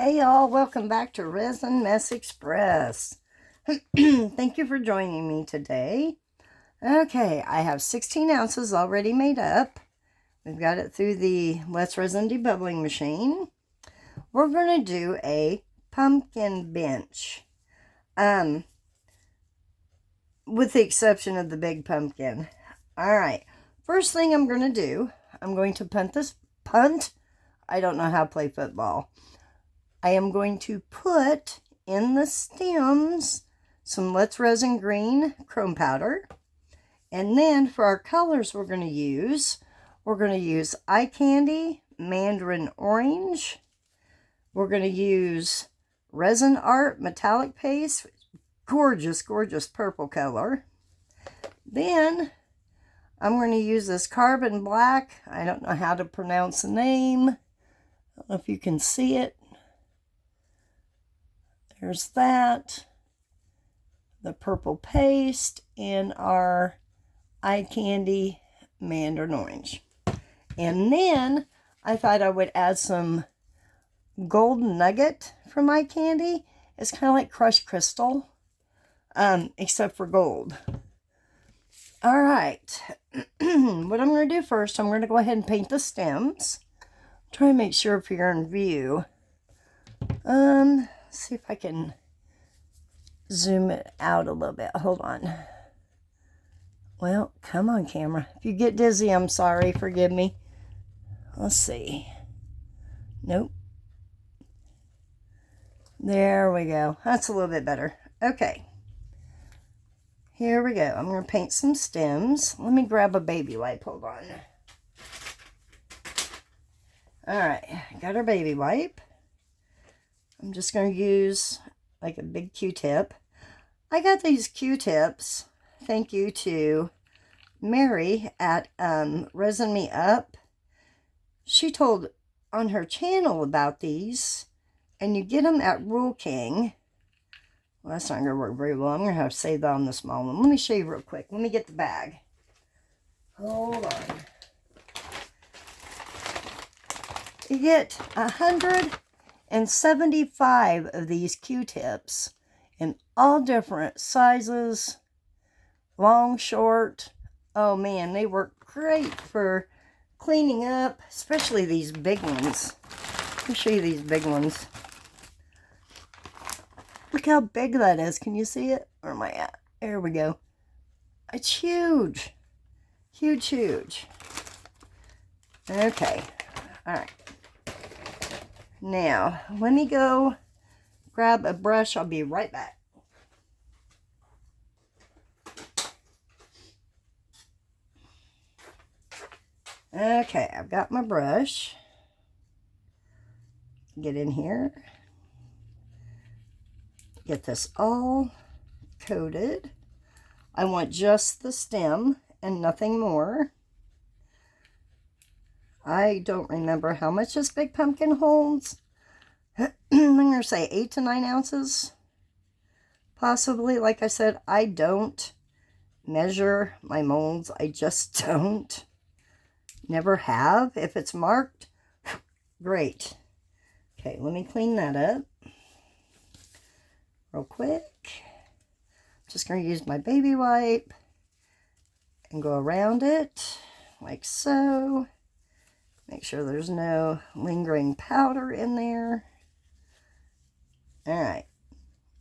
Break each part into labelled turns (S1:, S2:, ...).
S1: Hey y'all, welcome back to Resin Mess Express. Thank you for joining me today. Okay, I have 16 ounces already made up. We've got it through the Let's Resin debubbling machine. We're going to do a pumpkin bench. With the exception of the big pumpkin. Alright, first thing I'm going to do, I'm going to punt. I don't know how to play football. I am going to put in the stems some Let's Resin Green chrome powder. And then for our colors we're going to use Eye Candy Mandarin Orange. We're going to use Resin Art Metallic Paste. Gorgeous, gorgeous purple color. Then I'm going to use this Carbon Black. I don't know how to pronounce the name. I don't know if you can see it. There's that. The purple paste and our Eye Candy Mandarin Orange. And then I thought I would add some Golden Nugget from Eye Candy. It's kind of like crushed crystal, except for gold. All right. What I'm going to do first, I'm going to go ahead and paint the stems. Try to make sure if you're in view. See if I can zoom it out a little bit. Hold on. Well, come on, camera. If you get dizzy, I'm sorry. Forgive me. Let's see. Nope. There we go. That's a little bit better. Okay. Here we go. I'm going to paint some stems. Let me grab a baby wipe. Hold on. Alright. Got our baby wipe. I'm just going to use like a big Q-tip. I got these Q-tips. Thank you to Mary at Resin Me Up. She told on her channel about these, and you get them at Rural King. Well, that's not going to work very well. I'm going to have to save that on the small one. Let me show you real quick. Let me get the bag. Hold on. You get 175 of these Q-tips in all different sizes, long, short. Oh man, they work great for cleaning up, especially these big ones. Let me show you these big ones. Look how big that is. Can you see it? Where am I at? There we go. It's huge. Huge, huge. Okay. All right. Now, let me go grab a brush. I'll be right back. Okay, I've got my brush. Get in here. Get this all coated. I want just the stem and nothing more. I don't remember how much this big pumpkin holds. I'm going to say 8 to 9 ounces. Possibly. Like I said, I don't measure my molds. I just don't. Never have. If it's marked, great. Okay, let me clean that up real quick. Just going to use my baby wipe and go around it like so. Make sure there's no lingering powder in there. Alright,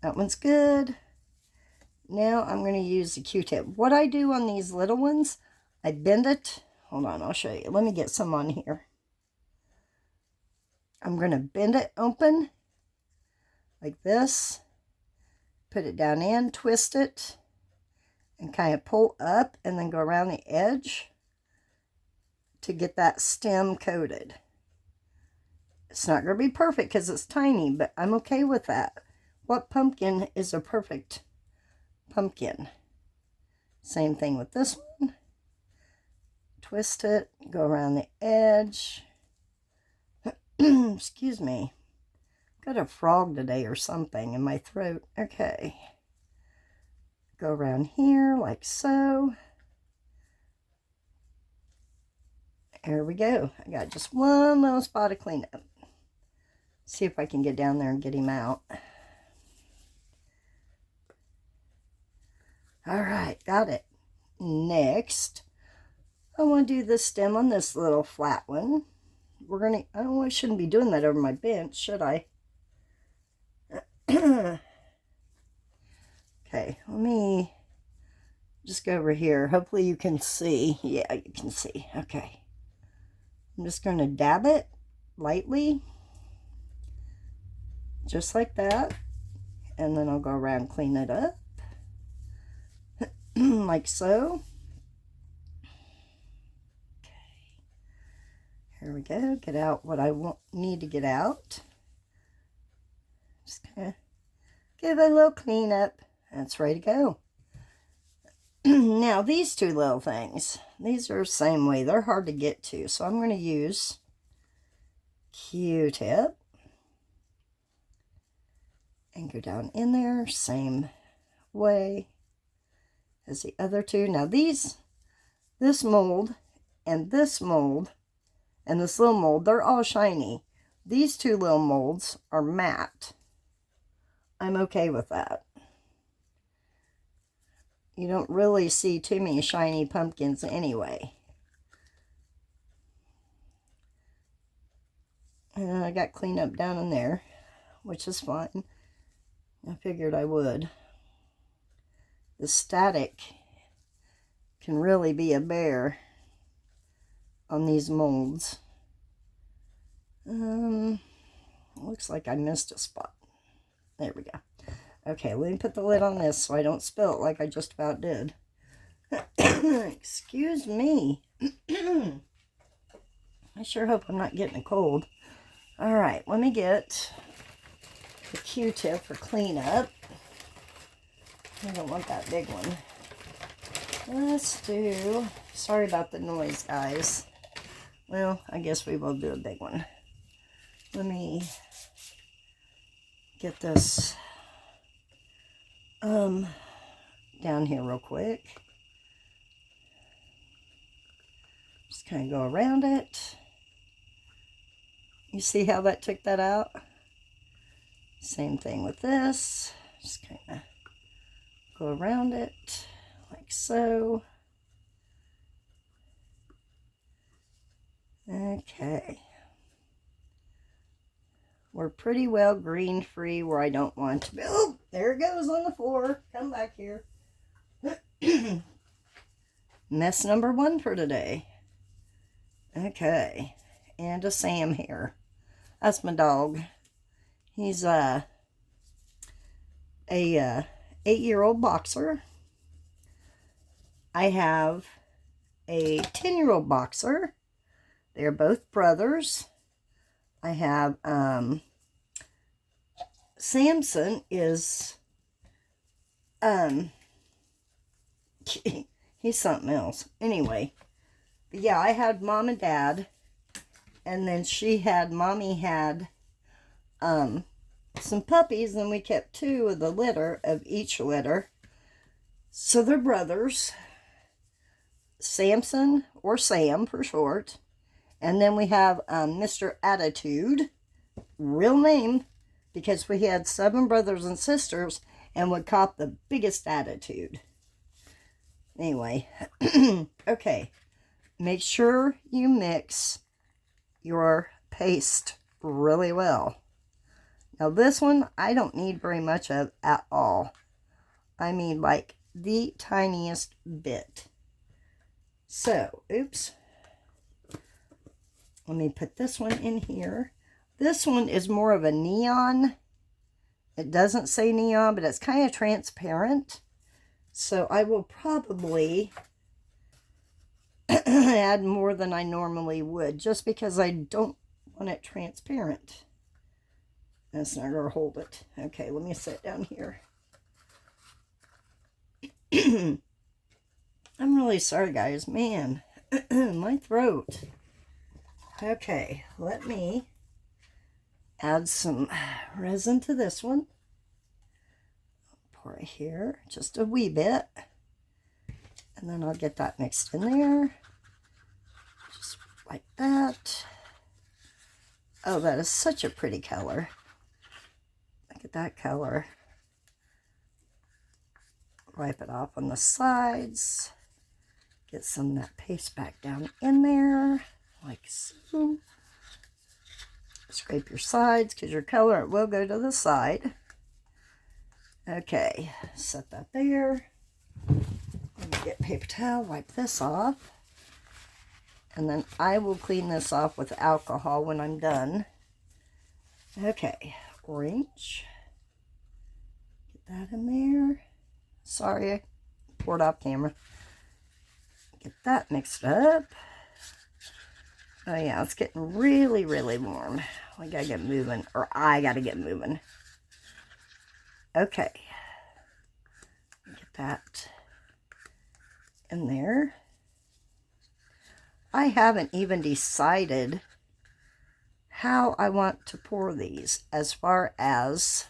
S1: that one's good. Now I'm going to use the Q-tip. What I do on these little ones, I bend it. Hold on, I'll show you. Let me get some on here. I'm going to bend it open like this. Put it down in, twist it, and kind of pull up and then go around the edge to get that stem coated. It's not going to be perfect because it's tiny, but I'm okay with that. What pumpkin is a perfect pumpkin? Same thing with this one. Twist it, go around the edge. Excuse me. Got a frog today or something in my throat. Okay. Go around here like so. There we go. I got just one little spot of cleanup. see if I can get down there and get him out. All right, got it. Next, I want to do the stem on this little flat one. We're going to, oh, I shouldn't be doing that over my bench, should I? Okay, let me just go over here. Hopefully you can see. Yeah, you can see. Okay. I'm just going to dab it lightly, just like that. And then I'll go around and clean it up, like so. Okay. Here we go. Get out what I need to get out. Just kind of give it a little cleanup. That's ready to go. Now these two little things, these are the same way. They're hard to get to, so I'm going to use Q-tip and go down in there same way as the other two. Now this mold and this mold and this little mold, they're all shiny. These two little molds are matte. I'm okay with that. You don't really see too many shiny pumpkins anyway. And I got cleanup down in there, which is fine. I figured I would. The static can really be a bear on these molds. Looks like I missed a spot. There we go. Okay, let me put the lid on this so I don't spill it like I just about did. Excuse me. I sure hope I'm not getting a cold. All right, let me get the Q-tip for cleanup. I don't want that big one. Let's do, sorry about the noise, guys. Well, I guess we will do a big one. Let me get this down here real quick. Just kind of go around it. You see how that took that out? Same thing with this. Just kind of go around it like so. Okay. We're pretty well green free where I don't want to be. Oh, there it goes on the floor. Come back here. Mess number 1 for today. Okay. And a Sam here. That's my dog. He's a 8-year-old boxer. I have a 10-year-old boxer. They're both brothers. I have Samson is he's something else. Anyway, yeah, I had mom and dad, and then mommy had some puppies, and we kept 2 of the litter of each litter. So they're brothers. Samson, or Sam for short. And then we have Mr. Attitude, real name, because we had 7 brothers and sisters and would cop the biggest attitude. Anyway, okay, make sure you mix your paste really well. Now this one, I don't need very much of at all. I mean like the tiniest bit. So, oops. Let me put this one in here. This one is more of a neon. It doesn't say neon, but it's kind of transparent. So I will probably add more than I normally would, just because I don't want it transparent. That's not going to hold it. Okay, let me sit down here. I'm really sorry, guys. Man, my throat. Okay, let me add some resin to this one. Pour it here, just a wee bit. And then I'll get that mixed in there. Just like that. Oh, that is such a pretty color. Look at that color. Wipe it off on the sides. Get some of that paste back down in there, like so. Scrape your sides because your color will go to the side. Okay, set that there. Let me get paper towel, wipe this off. And then I will clean this off with alcohol when I'm done. Okay, orange. Get that in there. Sorry, I poured off camera. Get that mixed up. Oh yeah, it's getting really, really warm. We gotta get moving, or I gotta get moving. Okay. Get that in there. I haven't even decided how I want to pour these as far as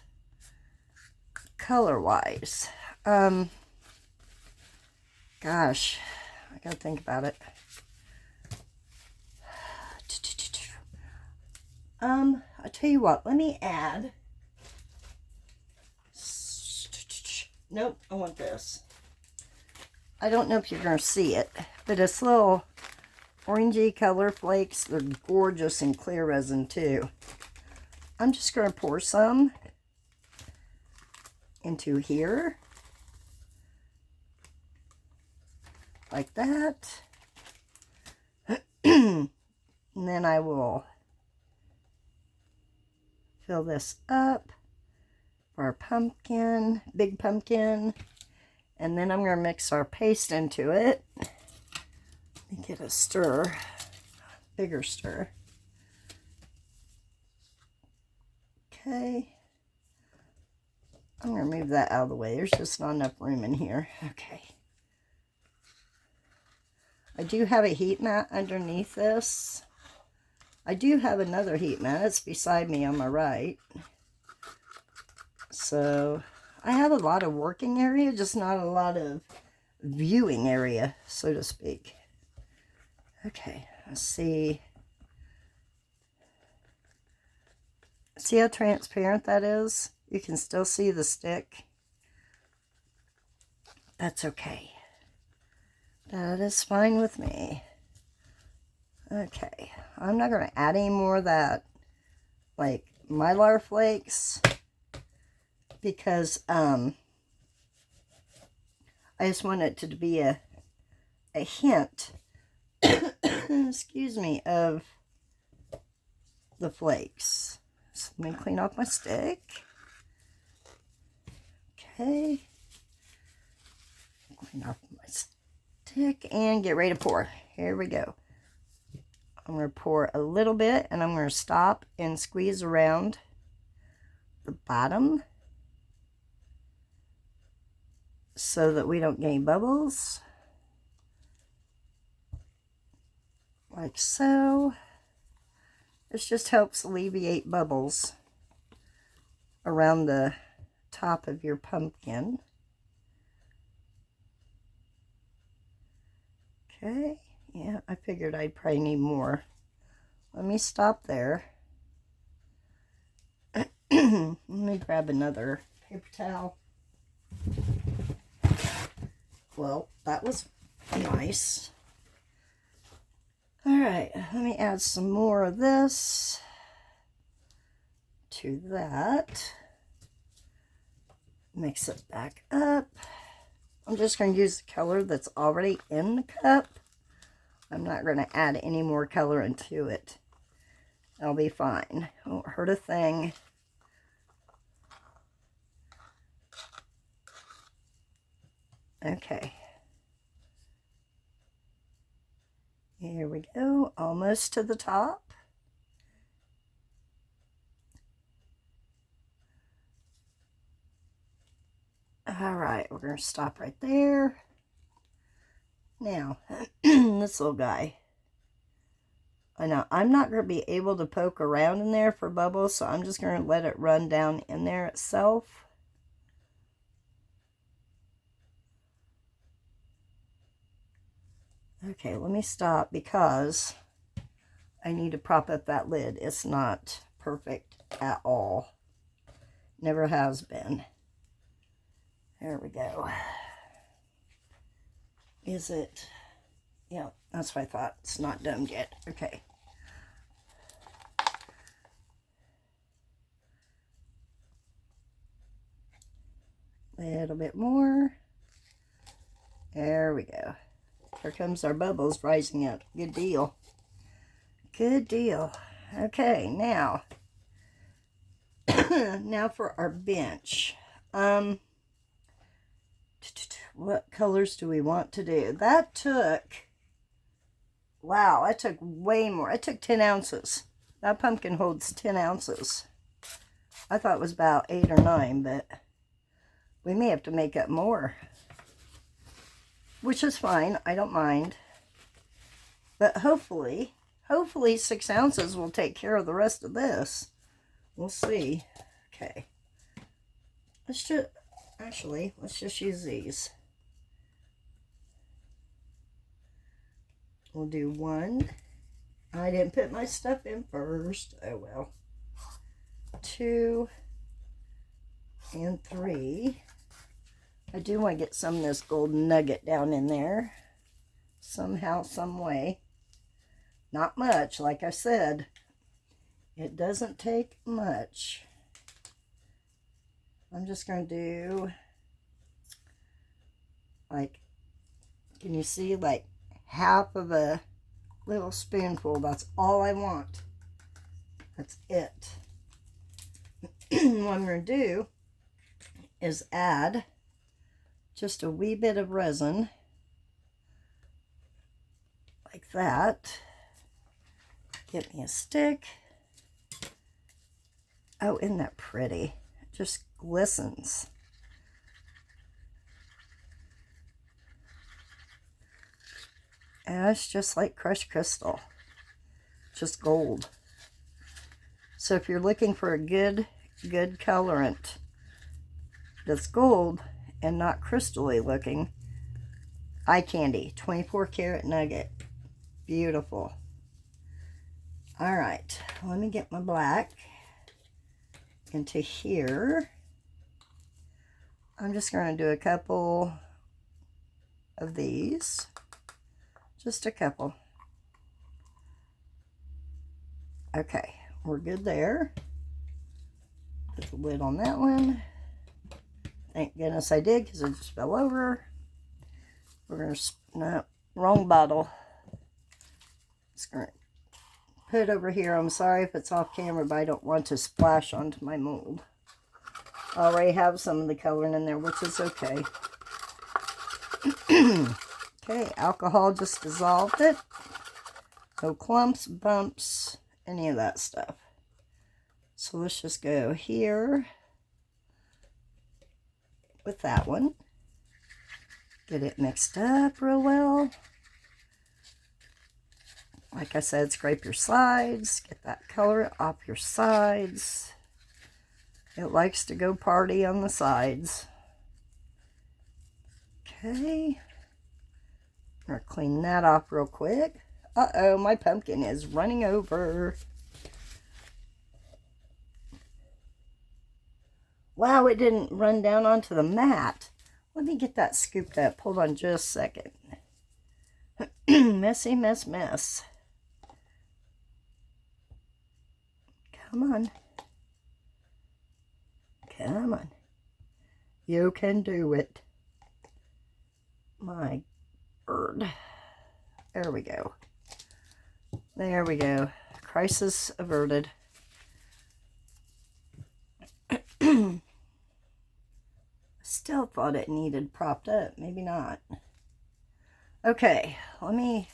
S1: color-wise. Gosh, I gotta think about it. I'll tell you what, let me add. Nope, I want this. I don't know if you're going to see it, but it's little orangey color flakes. They're gorgeous in clear resin too. I'm just going to pour some into here. Like that. And then I will fill this up for our pumpkin, big pumpkin. And then I'm going to mix our paste into it. Let me get a stir, bigger stir. Okay. I'm going to move that out of the way. There's just not enough room in here. Okay. I do have a heat mat underneath this. I do have another heat mat. It's beside me on my right. So I have a lot of working area, just not a lot of viewing area, so to speak. Okay, let's see. See how transparent that is? You can still see the stick. That's okay. That is fine with me. Okay, I'm not going to add any more of that, like, Mylar flakes, because, I just want it to be a hint, excuse me, of the flakes. So let me clean off my stick. Okay. Clean off my stick and get ready to pour. Here we go. I'm going to pour a little bit and I'm going to stop and squeeze around the bottom so that we don't get any bubbles. Like so. This just helps alleviate bubbles around the top of your pumpkin. Okay. Yeah, I figured I'd probably need more. Let me stop there. Let me grab another paper towel. Well, that was nice. Alright, let me add some more of this to that. Mix it back up. I'm just going to use the color that's already in the cup. I'm not going to add any more color into it. I'll be fine. Won't hurt a thing. Okay. Here we go. Almost to the top. Alright, we're going to stop right there. Now, this little guy. I know I'm not going to be able to poke around in there for bubbles, so I'm just going to let it run down in there itself. Okay, let me stop because I need to prop up that lid. It's not perfect at all. Never has been. There we go. Is it? Yeah, that's what I thought. It's not done yet. Okay. A little bit more. There we go. Here comes our bubbles rising up. Good deal. Good deal. Okay, now. Now for our bench. What colors do we want to do? That took, wow, that took way more. It took 10 ounces. That pumpkin holds 10 ounces. I thought it was about 8 or 9, but we may have to make up more. Which is fine. I don't mind. But hopefully 6 ounces will take care of the rest of this. We'll see. Okay. Let's just use these. We'll do 1. I didn't put my stuff in first. Oh well. 2 and 3. I do want to get some of this gold nugget down in there. Somehow, some way. Not much, like I said. It doesn't take much. I'm just going to do, like, can you see, like, half of a little spoonful. That's all I want. That's it. What I'm going to do is add just a wee bit of resin, like that. Get me a stick. Oh, isn't that pretty? It just glistens. And it's just like crushed crystal. Just gold. So if you're looking for a good colorant that's gold and not crystally looking, eye candy, 24 karat nugget. Beautiful. All right, let me get my black into here. I'm just going to do a couple of these. Just a couple. Okay, we're good there. Put the lid on that one. Thank goodness I did, because it just fell over. We're going to, no, wrong bottle. Just going to put it over here. I'm sorry if it's off camera, but I don't want to splash onto my mold. I already have some of the coloring in there, which is okay. Okay, alcohol just dissolved it. No clumps, bumps, any of that stuff. So let's just go here with that one. Get it mixed up real well. Like I said, scrape your sides. Get that color off your sides. It likes to go party on the sides. Okay. I'm going to clean that off real quick. Uh-oh, my pumpkin is running over. Wow, it didn't run down onto the mat. Let me get that scooped up. Hold on just a second. Messy mess mess. Come on. Come on. You can do it. My bird. There we go. There we go. Crisis averted. Still thought it needed propped up. Maybe not. Okay, let me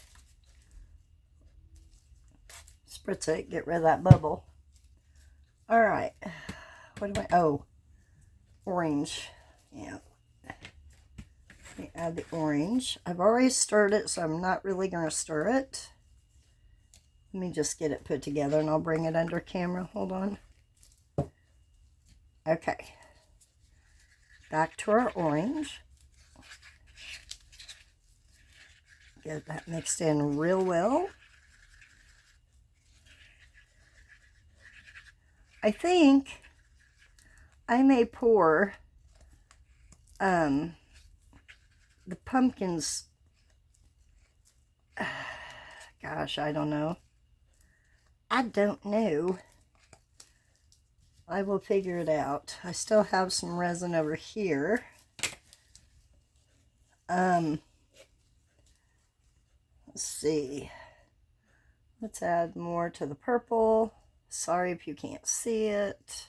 S1: spritz it. Get rid of that bubble. All right. What do I... Oh, orange. Yeah. Let me add the orange. I've already stirred it, so I'm not really going to stir it. Let me just get it put together, and I'll bring it under camera. Hold on. Okay. Back to our orange. Get that mixed in real well. I think I may pour the pumpkins. Gosh, I don't know. I don't know. I will figure it out. I still have some resin over here. Let's see. Let's add more to the purple. Sorry if you can't see it.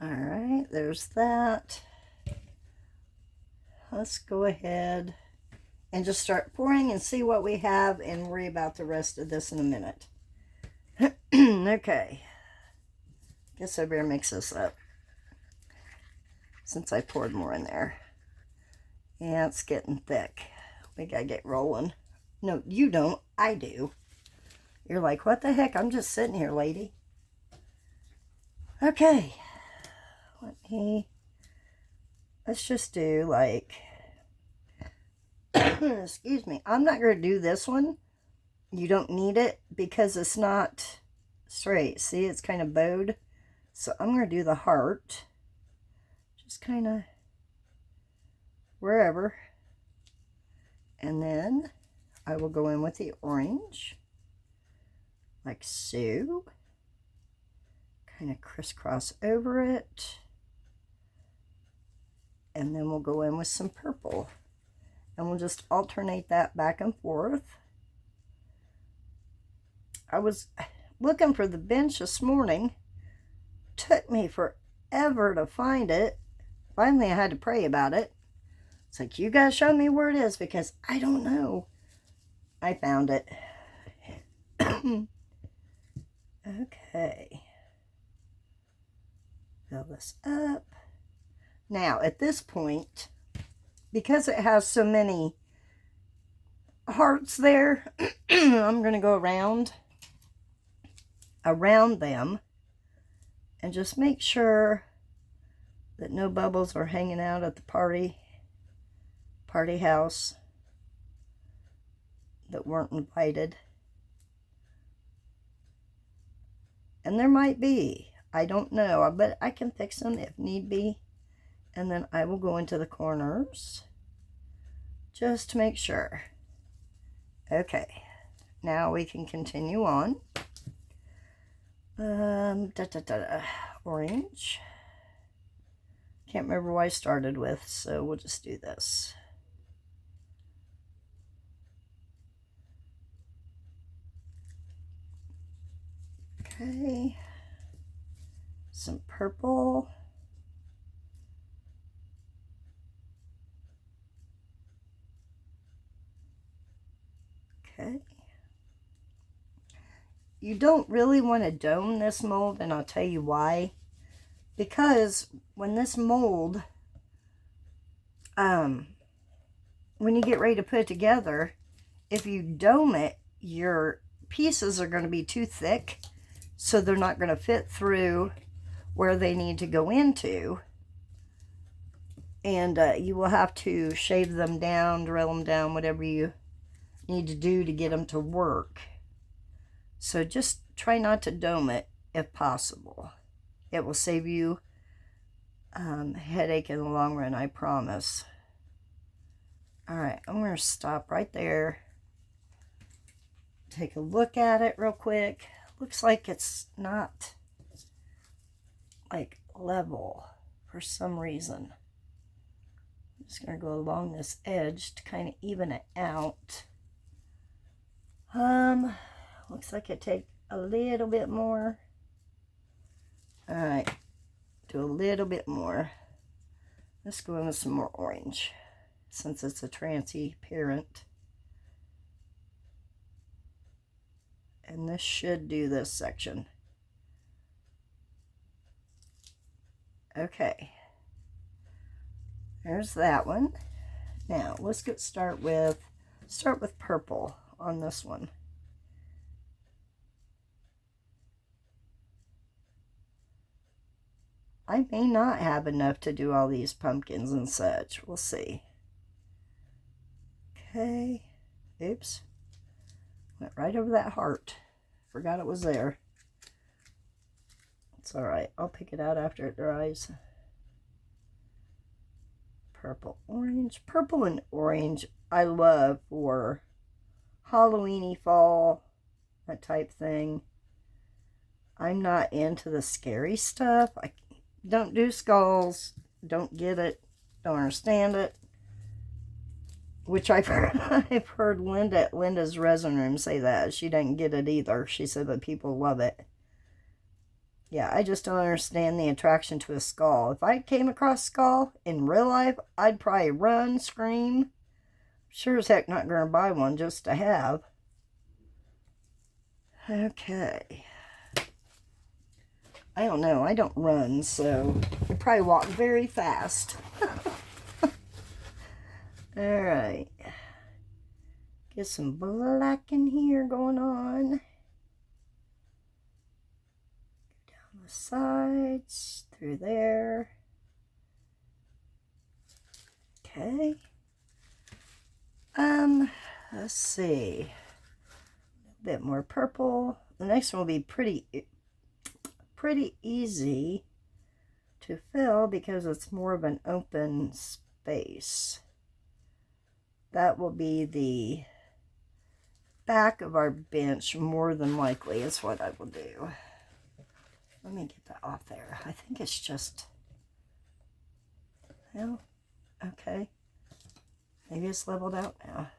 S1: All right, there's that. Let's go ahead and just start pouring and see what we have and worry about the rest of this in a minute. Okay. Guess I better mix this up since I poured more in there. Yeah, it's getting thick. We gotta get rolling. No, you don't. I do. You're like, what the heck? I'm just sitting here, lady. Okay. Let's just do like, excuse me. I'm not going to do this one. You don't need it because it's not straight. See, it's kind of bowed. So I'm going to do the heart. Just kind of wherever. And then I will go in with the orange. Like so. Kind of crisscross over it. And then we'll go in with some purple. And we'll just alternate that back and forth. I was looking for the bench this morning. Took me forever to find it. Finally, I had to pray about it. It's like, you guys show me where it is because I don't know. I found it. Okay. Fill this up. Now, at this point, because it has so many hearts there, I'm going to go around them and just make sure that no bubbles are hanging out at the party house that weren't invited. And there might be. I don't know, but I can fix them if need be. And then I will go into the corners just to make sure. Okay, now we can continue on. Orange. Can't remember what I started with, so we'll just do this. Okay, some purple. Okay. You don't really want to dome this mold, and I'll tell you why. Because when this mold, when you get ready to put it together, if you dome it, your pieces are going to be too thick, so they're not going to fit through where they need to go into. And you will have to shave them down, drill them down, whatever you need to do to get them to work. So just try not to dome it if possible. It will save you headache in the long run, I promise. All right, I'm going to stop right there. Take a look at it real quick. Looks like it's not like level for some reason. I'm just going to go along this edge to kind of even it out. Looks like it take a little bit more. All right, do a little bit more. Let's go in with some more orange since it's a transparent. And this should do this section. Okay, there's that one. Now let's start with purple on this one. I may not have enough to do all these pumpkins and such. We'll see. Okay. Oops. Went right over that heart. Forgot it was there. It's alright. I'll pick it out after it dries. Purple, orange. Purple and orange I love for Halloweeny fall, that type thing. I'm not into the scary stuff. I don't do skulls. Don't get it. Don't understand it. Which I've heard Linda at Linda's resin room say that. She didn't get it either. She said that people love it. Yeah, I just don't understand the attraction to a skull. If I came across a skull in real life, I'd probably run, scream. Sure as heck not going to buy one just to have. Okay. I don't know. I don't run, so I probably walk very fast. Alright. Get some black in here going on. Down the sides, through there. Okay. Let's see. A bit more purple. The next one will be pretty easy to fill because it's more of an open space. That will be the back of our bench, more than likely, is what I will do. Let me get that off there. I think it's just, well, okay. Maybe it's leveled out now.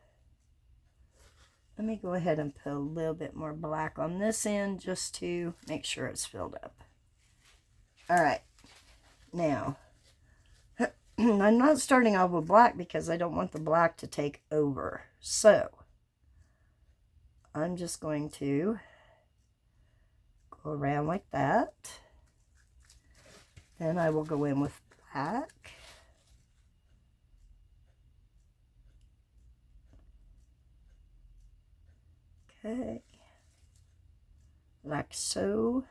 S1: Let me go ahead and put a little bit more black on this end just to make sure it's filled up. Alright, now, I'm not starting off with black because I don't want the black to take over. So, I'm just going to go around like that. Then I will go in with black. Okay, like so,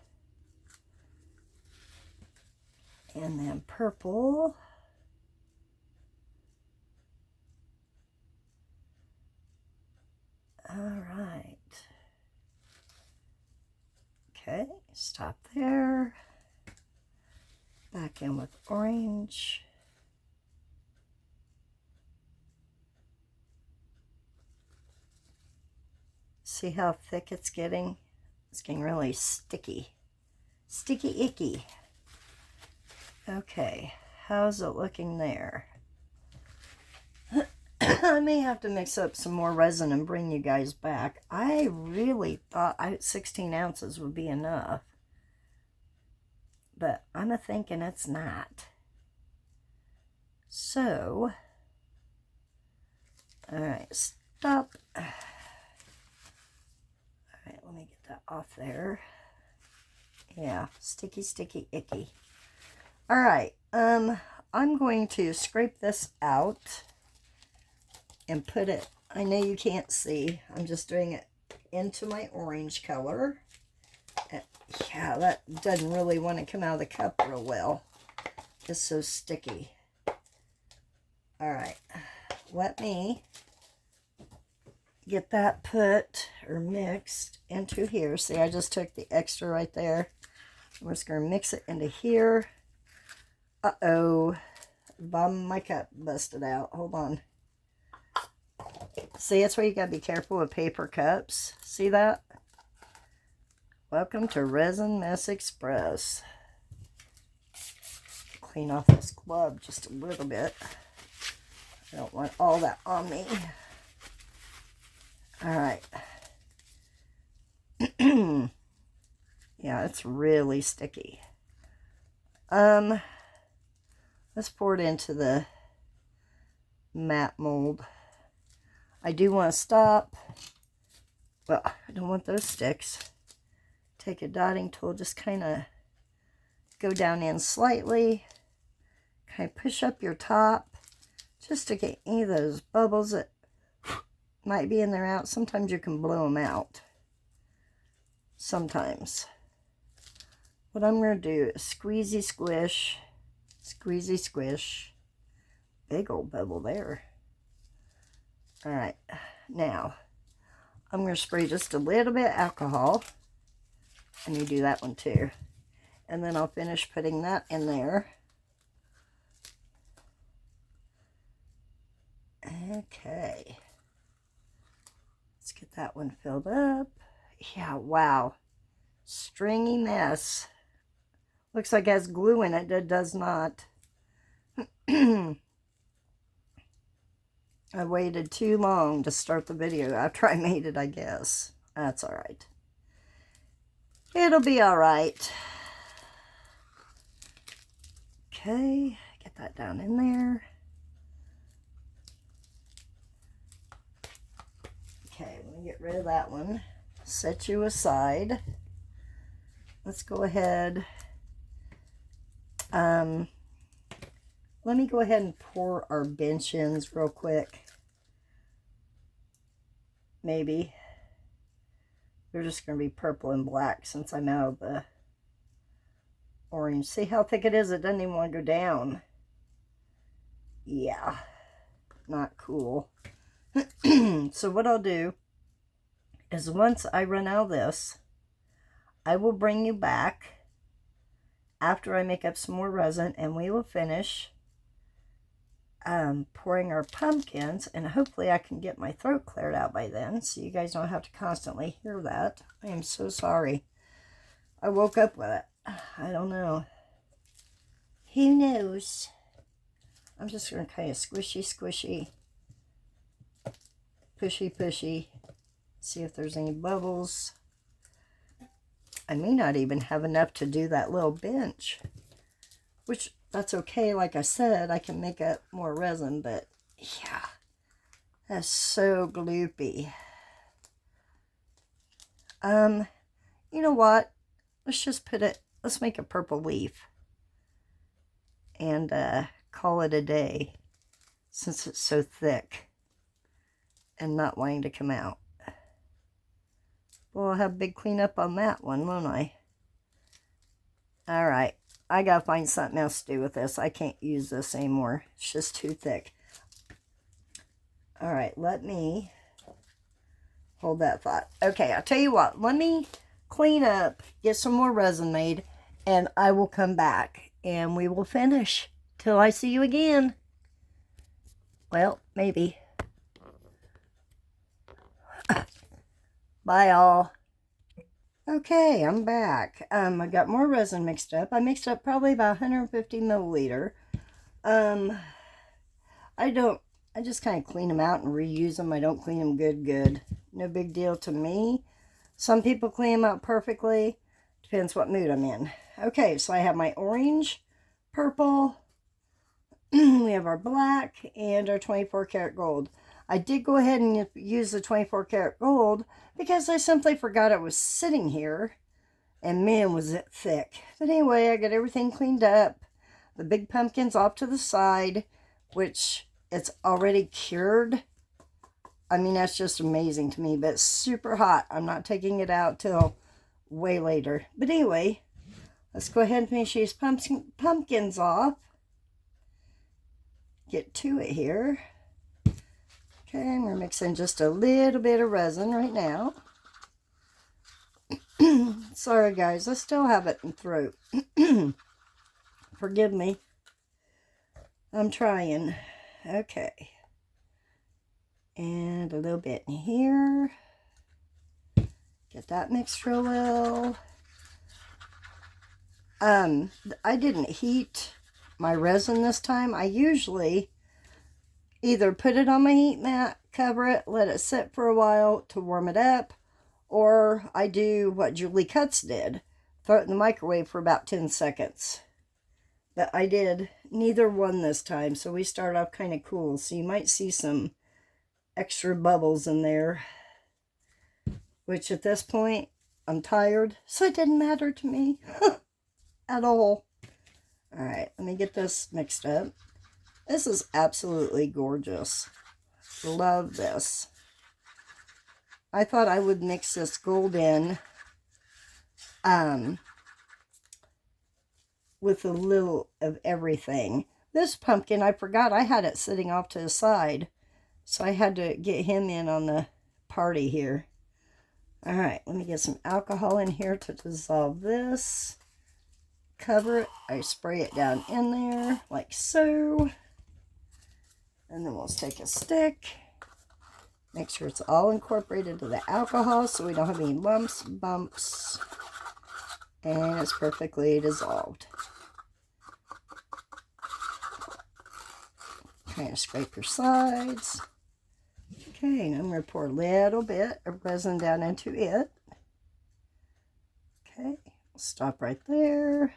S1: and then purple, all right, okay, stop there, back in with orange. See how thick it's getting? It's getting really sticky. Sticky icky. Okay, how's it looking there? I may have to mix up some more resin and bring you guys back. I really thought 16 ounces would be enough. But I'm a-thinking it's not. So, alright, stop. Let me get that off there. Yeah, sticky, sticky, icky. All right, I'm going to scrape this out and put it, I know you can't see, I'm just doing it into my orange color. Yeah, that doesn't really want to come out of the cup real well. It's so sticky. All right, let me get that put or mixed into here. See, I just took the extra right there. I'm just going to mix it into here. Uh-oh. Bottom of my cup busted out. Hold on. See, that's why you got to be careful with paper cups. See that? Welcome to Resin Mess Express. Clean off this glove just a little bit. I don't want all that on me. Alright. Yeah, it's really sticky. Let's pour it into the matte mold. I do want to stop. Well, I don't want those sticks. Take a dotting tool, just kind of go down in slightly. Kind of push up your top just to get any of those bubbles that might be in there out. Sometimes you can blow them out. Sometimes. What I'm going to do is squeezy squish. Squeezy squish. Big old bubble there. Alright. Now, I'm going to spray just a little bit of alcohol. And you do that one too. And then I'll finish putting that in there. Okay. Let's get that one filled up. Yeah, wow. Stringy mess. Looks like it has glue in it. It does not. I waited too long to start the video after I made it, I guess. That's all right. It'll be all right. Okay, get that down in there. Okay, let me get rid of that one. Set you aside. Let's go ahead. Let me go ahead and pour our bench ends real quick. Maybe. They're just going to be purple and black since I'm out of the orange. See how thick it is? It doesn't even want to go down. Yeah, not cool. So what I'll do is once I run out of this, I will bring you back after I make up some more resin, and we will finish pouring our pumpkins, and hopefully I can get my throat cleared out by then so you guys don't have to constantly hear that. I am so sorry. I woke up with it. I don't know. Who knows? I'm just going to kind of squishy, pushy, see if there's any bubbles. I may not even have enough to do that little bench, which that's okay. Like I said, I can make up more resin, but yeah, that's so gloopy. You know what? Let's just let's make a purple leaf and call it a day since it's so thick and not wanting to come out. Well, I'll have a big cleanup on that one, won't I? All right. I got to find something else to do with this. I can't use this anymore. It's just too thick. All right. Let me hold that thought. Okay. I'll tell you what. Let me clean up, get some more resin made, and I will come back and we will finish till I see you again. Well, maybe. Bye, all. Okay, I'm back. I got more resin mixed up. I mixed up probably about 150 milliliter. I just kind of clean them out and reuse them. I don't clean them good. No big deal to me. Some people clean them out perfectly. Depends what mood I'm in. Okay, so I have my orange, purple, we have our black, and our 24 karat gold. I did go ahead and use the 24 karat gold because I simply forgot it was sitting here, and man, was it thick. But anyway, I got everything cleaned up. The big pumpkin's off to the side, which it's already cured. I mean, that's just amazing to me, but it's super hot. I'm not taking it out till way later. But anyway, let's go ahead and finish these pumpkins off. Get to it here. Okay, we're mixing just a little bit of resin right now. Sorry guys, I still have it in throat. Forgive me. I'm trying. Okay. And a little bit in here. Get that mixed real well. I didn't heat my resin this time. I usually either put it on my heat mat, cover it, let it sit for a while to warm it up, or I do what Julie Cutts did, throw it in the microwave for about 10 seconds. But I did neither one this time, so we start off kind of cool, so you might see some extra bubbles in there, which at this point, I'm tired, so it didn't matter to me at all. All right, let me get this mixed up. This is absolutely gorgeous. Love this. I thought I would mix this gold in with a little of everything. This pumpkin, I forgot I had it sitting off to the side, so I had to get him in on the party here. All right, let me get some alcohol in here to dissolve this. Cover it. I spray it down in there like so. And then we'll take a stick. Make sure it's all incorporated into the alcohol so we don't have any lumps, bumps. And it's perfectly dissolved. Kind of scrape your sides. Okay, and I'm going to pour a little bit of resin down into it. Okay, we'll stop right there.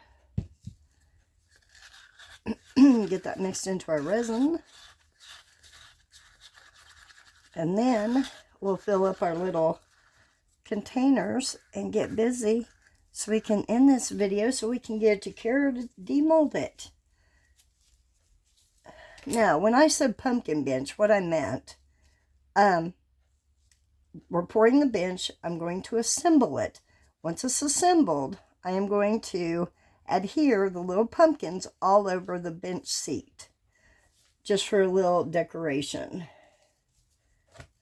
S1: Get that mixed into our resin. And then we'll fill up our little containers and get busy so we can end this video so we can get it to Kara to demold it. Now, when I said pumpkin bench, what I meant, we're pouring the bench. I'm going to assemble it. Once it's assembled, I am going to adhere the little pumpkins all over the bench seat, just for a little decoration.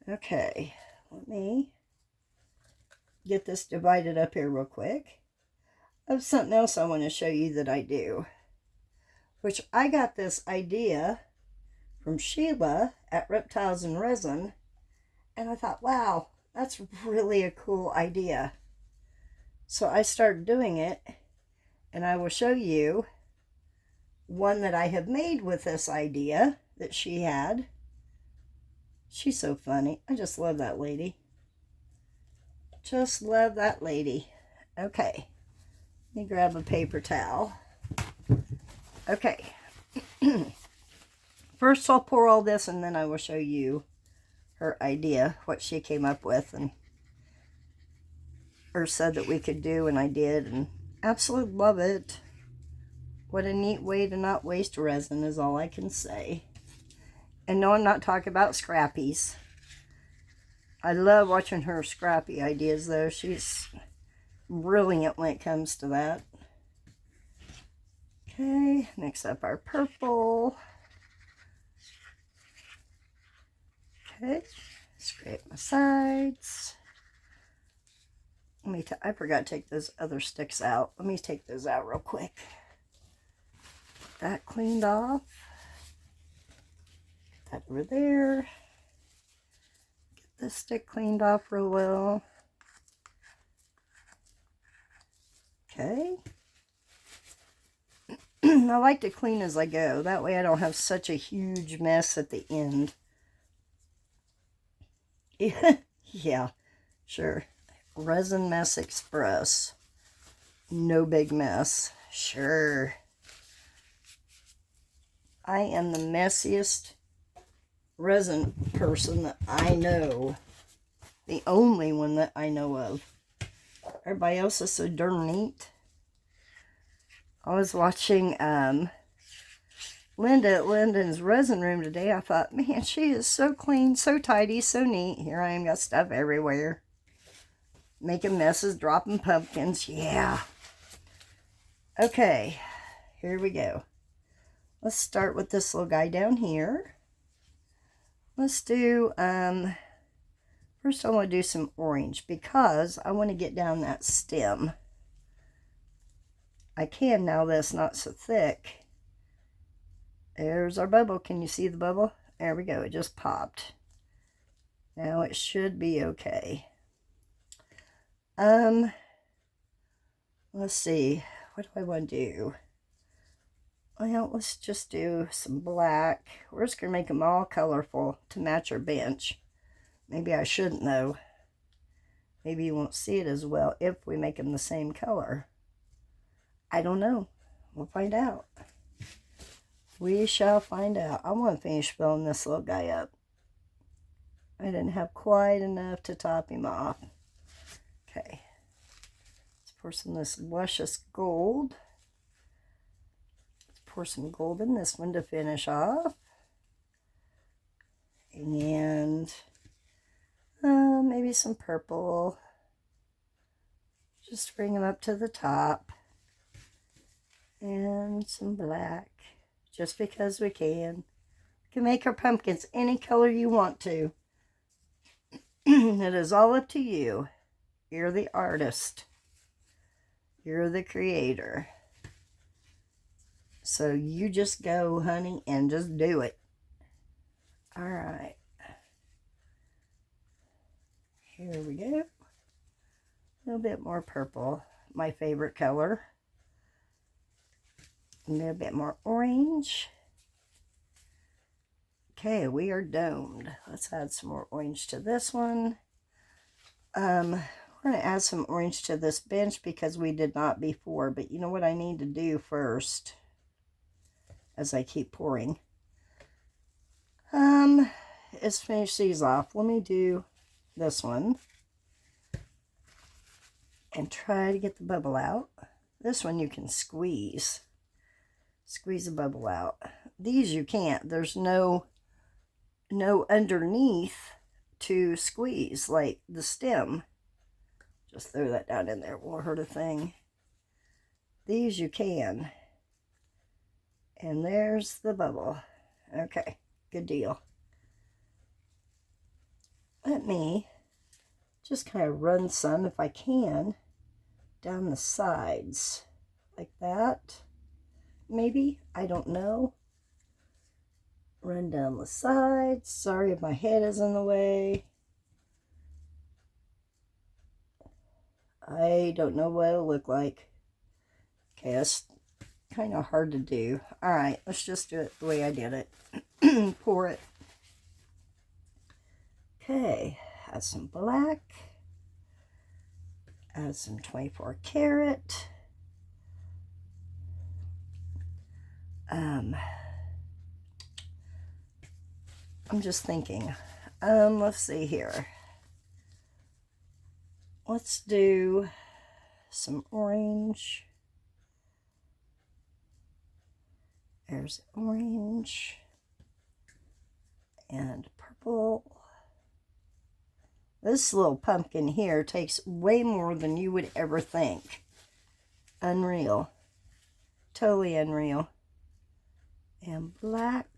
S1: Okay, let me get this divided up here real quick. I have something else I want to show you that I do, which I got this idea from Sheila at Reptiles and Resin, and I thought, wow, that's really a cool idea. So I started doing it, and I will show you one that I have made with this idea that she had. She's so funny. I just love that lady. Just love that lady. Okay. Let me grab a paper towel. Okay. First I'll pour all this and then I will show you her idea, what she came up with and or said that we could do, and I did, and absolutely love it. What a neat way to not waste resin is all I can say. And no, I'm not talking about Scrappy's. I love watching her scrappy ideas, though. She's brilliant when it comes to that. Okay, mix up our purple. Okay, scrape my sides. I forgot to take those other sticks out. Let me take those out real quick. Get that cleaned off. That over there. Get this stick cleaned off real well. Okay. I like to clean as I go. That way I don't have such a huge mess at the end. Yeah, sure. Resin Mess Express. No big mess. Sure. I am the messiest resin person that I know. The only one that I know of. Everybody else is so darn neat. I was watching Linda at Linda's resin room today. I thought, man, she is so clean, so tidy, so neat. Here I am, got stuff everywhere. Making messes, dropping pumpkins. Yeah. Okay, here we go. Let's start with this little guy down here. Let's do, first I want to do some orange because I want to get down that stem. I can now that it's not so thick. There's our bubble. Can you see the bubble? There we go. It just popped. Now it should be okay. Let's see. What do I want to do? Well, let's just do some black. We're just going to make them all colorful to match our bench. Maybe I shouldn't, though. Maybe you won't see it as well if we make them the same color. I don't know. We'll find out. We shall find out. I want to finish filling this little guy up. I didn't have quite enough to top him off. Okay. Let's pour some of this luscious gold. Let's pour some gold in this one to finish off. And maybe some purple. Just bring them up to the top. And some black. Just because we can. We can make our pumpkins any color you want to. It is all up to you. You're the artist. You're the creator. So you just go, honey, and just do it. All right. Here we go. A little bit more purple. My favorite color. A little bit more orange. Okay, we are domed. Let's add some more orange to this one. We're going to add some orange to this bench because we did not before. But you know what I need to do first as I keep pouring? Is finish these off. Let me do this one and try to get the bubble out. This one you can squeeze the bubble out. These you can't. There's no underneath to squeeze like the stem. Just throw that down in there, won't hurt a thing. These you can. And there's the bubble. Okay, good deal. Let me just kind of run some, if I can, down the sides. Like that. Maybe. I don't know. Run down the sides. Sorry if my head is in the way. I don't know what it'll look like. Okay, that's kind of hard to do. Alright, let's just do it the way I did it. Pour it. Okay, add some black. Add some 24 karat. I'm just thinking. Let's see here. Let's do some orange. There's orange and purple. This little pumpkin here takes way more than you would ever think. Unreal. Totally unreal. And black.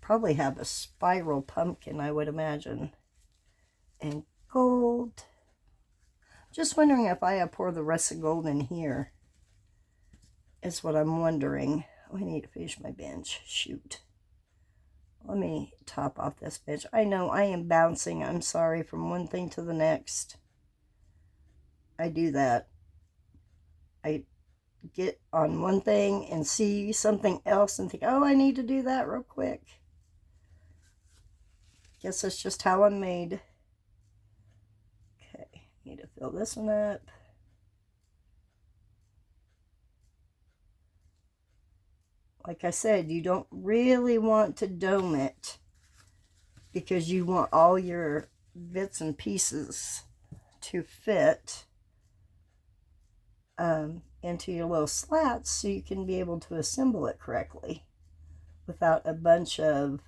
S1: Probably have a spiral pumpkin, I would imagine. And gold. Just wondering if I pour the rest of gold in here. Is what I'm wondering. Oh, I need to finish my bench. Shoot. Let me top off this bench. I know I am bouncing. I'm sorry, from one thing to the next. I do that. I get on one thing and see something else and think, oh, I need to do that real quick. Guess that's just how I'm made. Okay, need to fill this one up. Like I said, you don't really want to dome it because you want all your bits and pieces to fit into your little slats so you can be able to assemble it correctly without a bunch of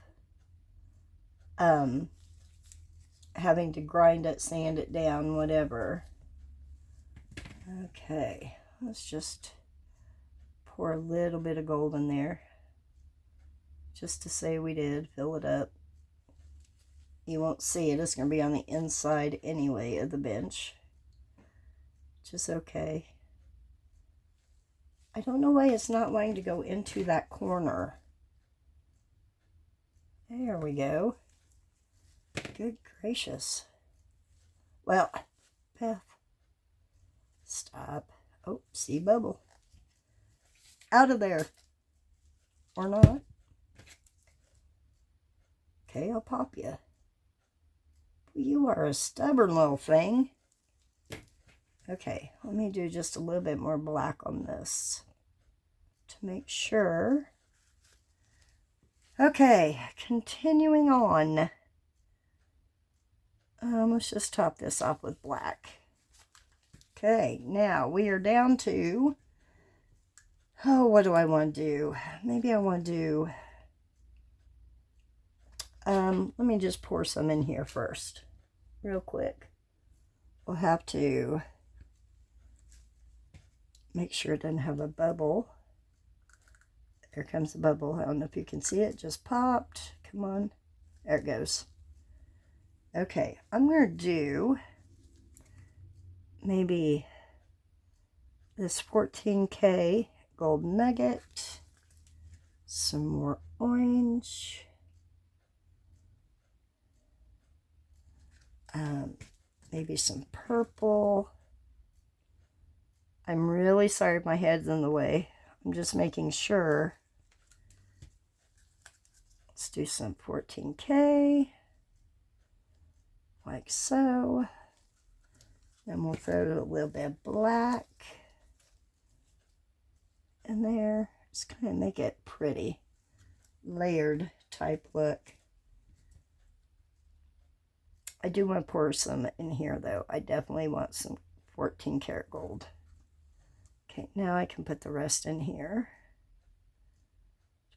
S1: having to grind it, sand it down, whatever. Okay, let's just pour a little bit of gold in there just to say we did. Fill it up. You won't see it. It's going to be on the inside anyway of the bench, which is okay. I don't know why it's not wanting to go into that corner. There we go. Good gracious. Well, Beth, stop. Oh, see bubble. Out of there. Or not. Okay, I'll pop you. You are a stubborn little thing. Okay, let me do just a little bit more black on this to make sure. Okay, continuing on. Let's just top this off with black. Okay, now we are down to, oh, what do I want to do? Maybe I want to do, let me just pour some in here first, real quick. We'll have to make sure it doesn't have a bubble. There comes the bubble. I don't know if you can see it. Just popped. Come on. There it goes. Okay, I'm going to do maybe this 14K gold nugget, some more orange, maybe some purple. I'm really sorry my head's in the way. I'm just making sure. Let's do some 14K, like so. Then we'll throw a little bit of black in there. Just kind of make it pretty, layered type look. I do want to pour some in here though. I definitely want some 14 karat gold. Okay, now I can put the rest in here.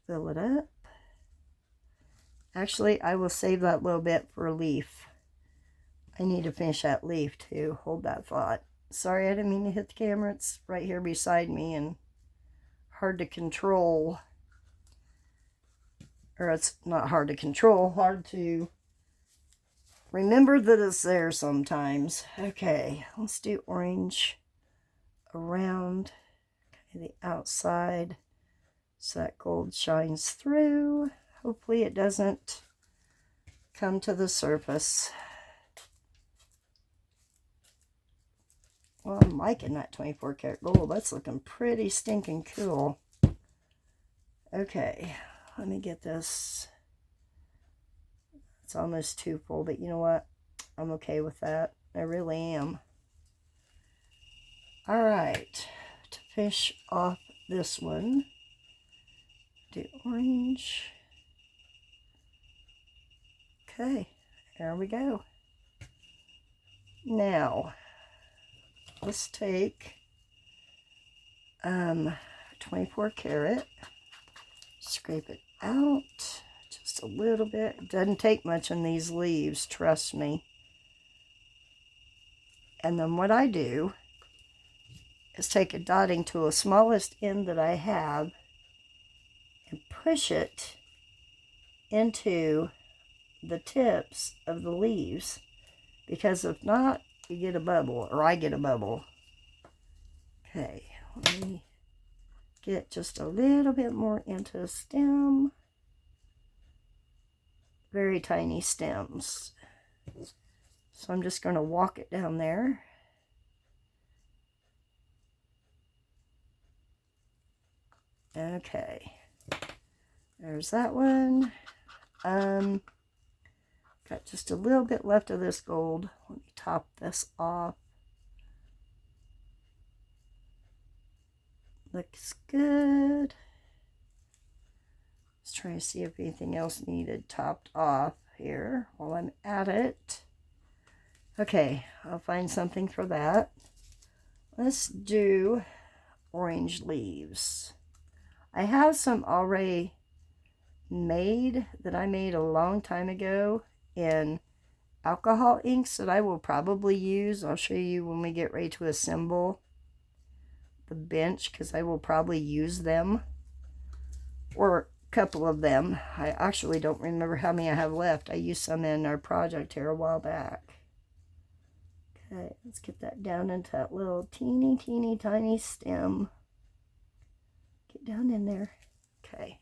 S1: Fill it up. Actually, I will save that little bit for a leaf. I need to finish that leaf too. Hold that thought. Sorry, I didn't mean to hit the camera. It's right here beside me and hard to control. Or it's not hard to control, hard to remember that it's there sometimes. Okay, let's do orange around the outside so that gold shines through. Hopefully it doesn't come to the surface. Well, I'm liking that 24 karat gold. That's looking pretty stinking cool. Okay, let me get this. It's almost too full, but you know what? I'm okay with that. I really am. All right, to finish off this one, do orange. Okay, there we go. Now, let's take 24 karat, scrape it out just a little bit. It doesn't take much in these leaves, trust me. And then what I do is take a dotting tool, smallest end that I have, and push it into the tips of the leaves, because if not, you get a bubble, or I get a bubble. Okay, let me get just a little bit more into the stem. Very tiny stems. So I'm just going to walk it down there. Okay, there's that one. Got just a little bit left of this gold. Let me top this off. Looks good. Let's try to see if anything else needed topped off here while I'm at it. Okay, I'll find something for that. Let's do orange leaves. I have some already made that I made a long time ago in alcohol inks that I will probably use. I'll show you when we get ready to assemble the bench, because I will probably use them, or a couple of them. I actually don't remember how many I have left. I used some in our project here a while back. Okay, let's get that down into that little teeny tiny stem. Get down in there. Okay,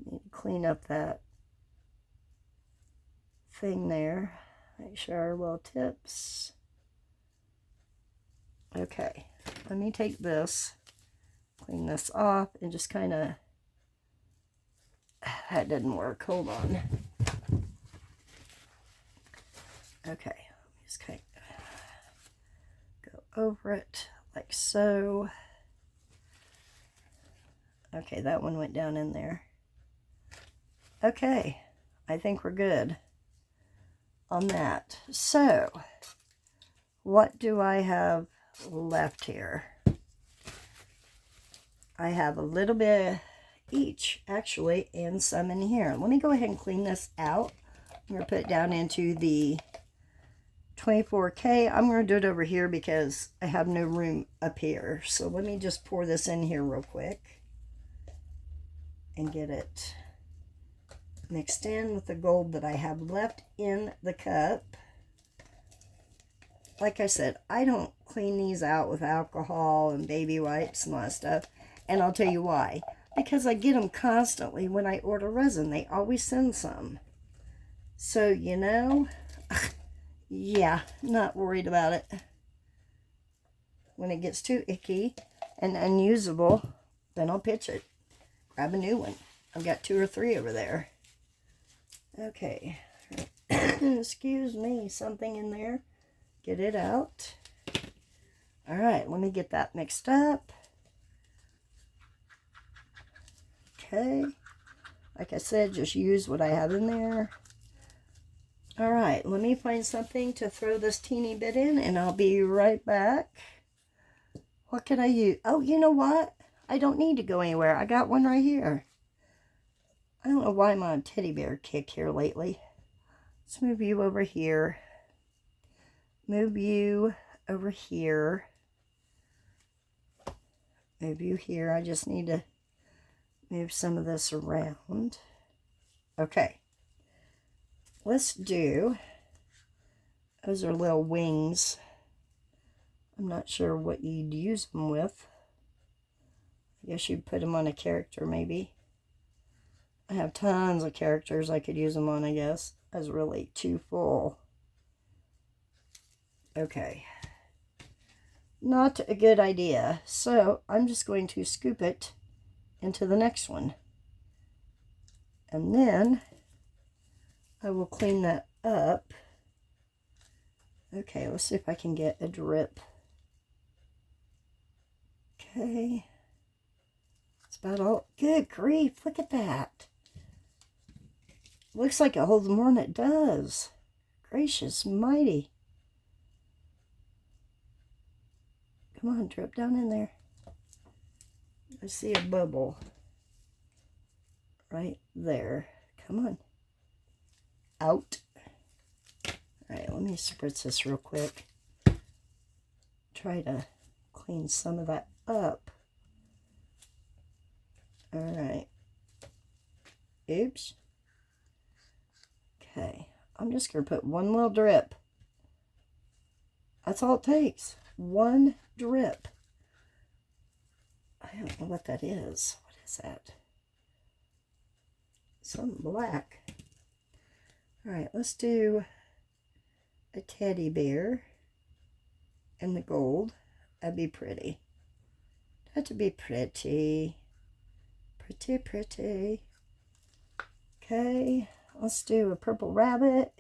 S1: need to clean up that thing there. Make sure our little tips. Okay, let me take this, clean this off, and just kind of, that didn't work. Hold on. Okay, just kind of go over it like so. Okay, that one went down in there. Okay, I think we're good on that. So, what do I have left here? I have a little bit each, actually, and some in here. Let me go ahead and clean this out. I'm going to put it down into the 24K. I'm going to do it over here because I have no room up here. So let me just pour this in here real quick and get it mixed in with the gold that I have left in the cup. like I said, I don't clean these out with alcohol and baby wipes and all that stuff. And I'll tell you why. Because I get them constantly when I order resin. They always send some. So, you know, yeah, not worried about it. When it gets too icky and unusable, then I'll pitch it. Grab a new one. I've got 2 or 3 over there. Okay. Excuse me, something in there. Get it out. All right, let me get that mixed up. Okay. Like I said, just use what I have in there. All right, let me find something to throw this teeny bit in, and I'll be right back. What can I use? Oh, you know what? I don't need to go anywhere. I got one right here. I don't know why I'm on a teddy bear kick here lately. Let's move you over here. Move you over here. Move you here. I just need to move some of this around. Okay. Let's do, those are little wings. I'm not sure what you'd use them with. I guess you'd put them on a character maybe. I have tons of characters I could use them on, I guess. That's really too full. Okay. Not a good idea. So I'm just going to scoop it into the next one. And then I will clean that up. Okay, let's see if I can get a drip. Okay. That's about all. Good grief, look at that. Looks like it holds more than it does. Gracious mighty. Come on, drip down in there. I see a bubble right there. Come on. Out. All right, let me spritz this real quick. Try to clean some of that up. All right. Oops. Okay, I'm just going to put one little drip. That's all it takes. One drip. I don't know what that is. What is that? Something black. All right, let's do a teddy bear and the gold. That'd be pretty. That'd be pretty. Pretty, pretty. Okay, let's do a purple rabbit.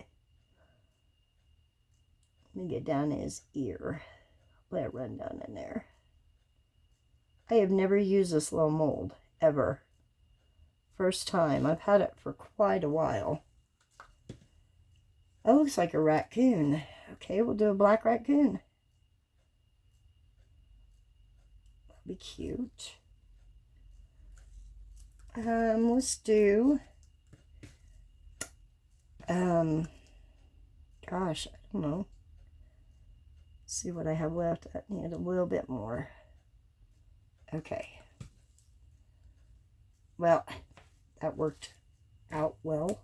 S1: Let me get down his ear. Let it run down in there. I have never used this little mold, ever. First time. I've had it for quite a while. That looks like a raccoon. Okay, we'll do a black raccoon. That'll be cute. Let's do, gosh, I don't know. Let's see what I have left. I need a little bit more. Okay. Well, that worked out well.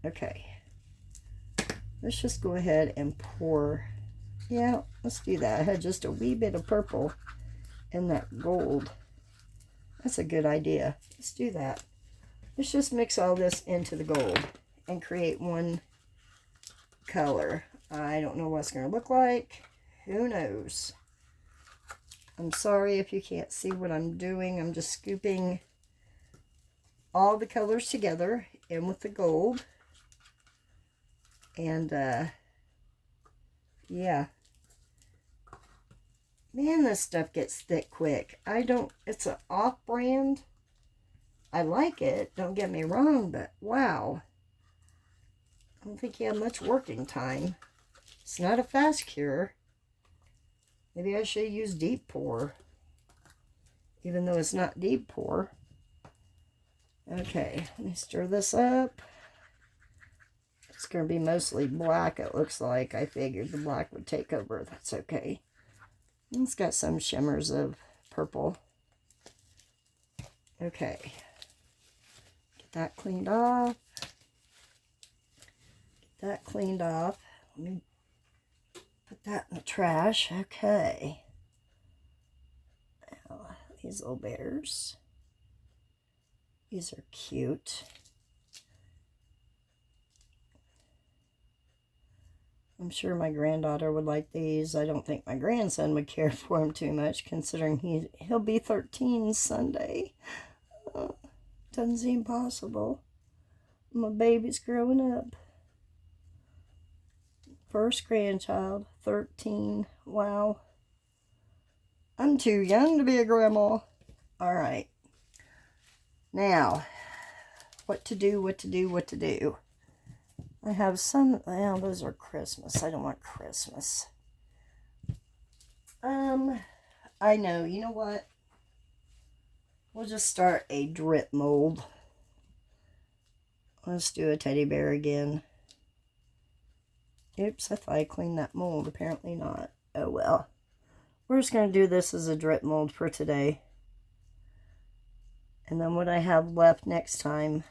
S1: Okay. Let's just go ahead and pour. Yeah, let's do that. I had just a wee bit of purple in that gold. That's a good idea. Let's do that. Let's just mix all this into the gold and create one color. I don't know what it's going to look like. Who knows? I'm sorry if you can't see what I'm doing. I'm just scooping all the colors together in with the gold. And, yeah. Man, this stuff gets thick quick. It's an off-brand. I like it, don't get me wrong, but wow. I don't think you have much working time. It's not a fast cure. Maybe I should use deep pour, even though it's not deep pour. Okay, let me stir this up. It's going to be mostly black, it looks like. I figured the black would take over. That's okay. It's got some shimmers of purple. Okay. Get that cleaned off. that cleaned off. Let me put that in the trash. Okay. Now, these little bears. These are cute. I'm sure my granddaughter would like these. I don't think my grandson would care for them too much, considering he'll be 13 Sunday. Doesn't seem possible. My baby's growing up. First grandchild, 13. Wow. I'm too young to be a grandma. All right. Now, what to do. I have some, well, those are Christmas. I don't want Christmas. I know, you know what? We'll just start a drip mold. Let's do a teddy bear again. Oops, I thought I cleaned that mold. Apparently not. Oh well. We're just going to do this as a drip mold for today. And then what I have left next time,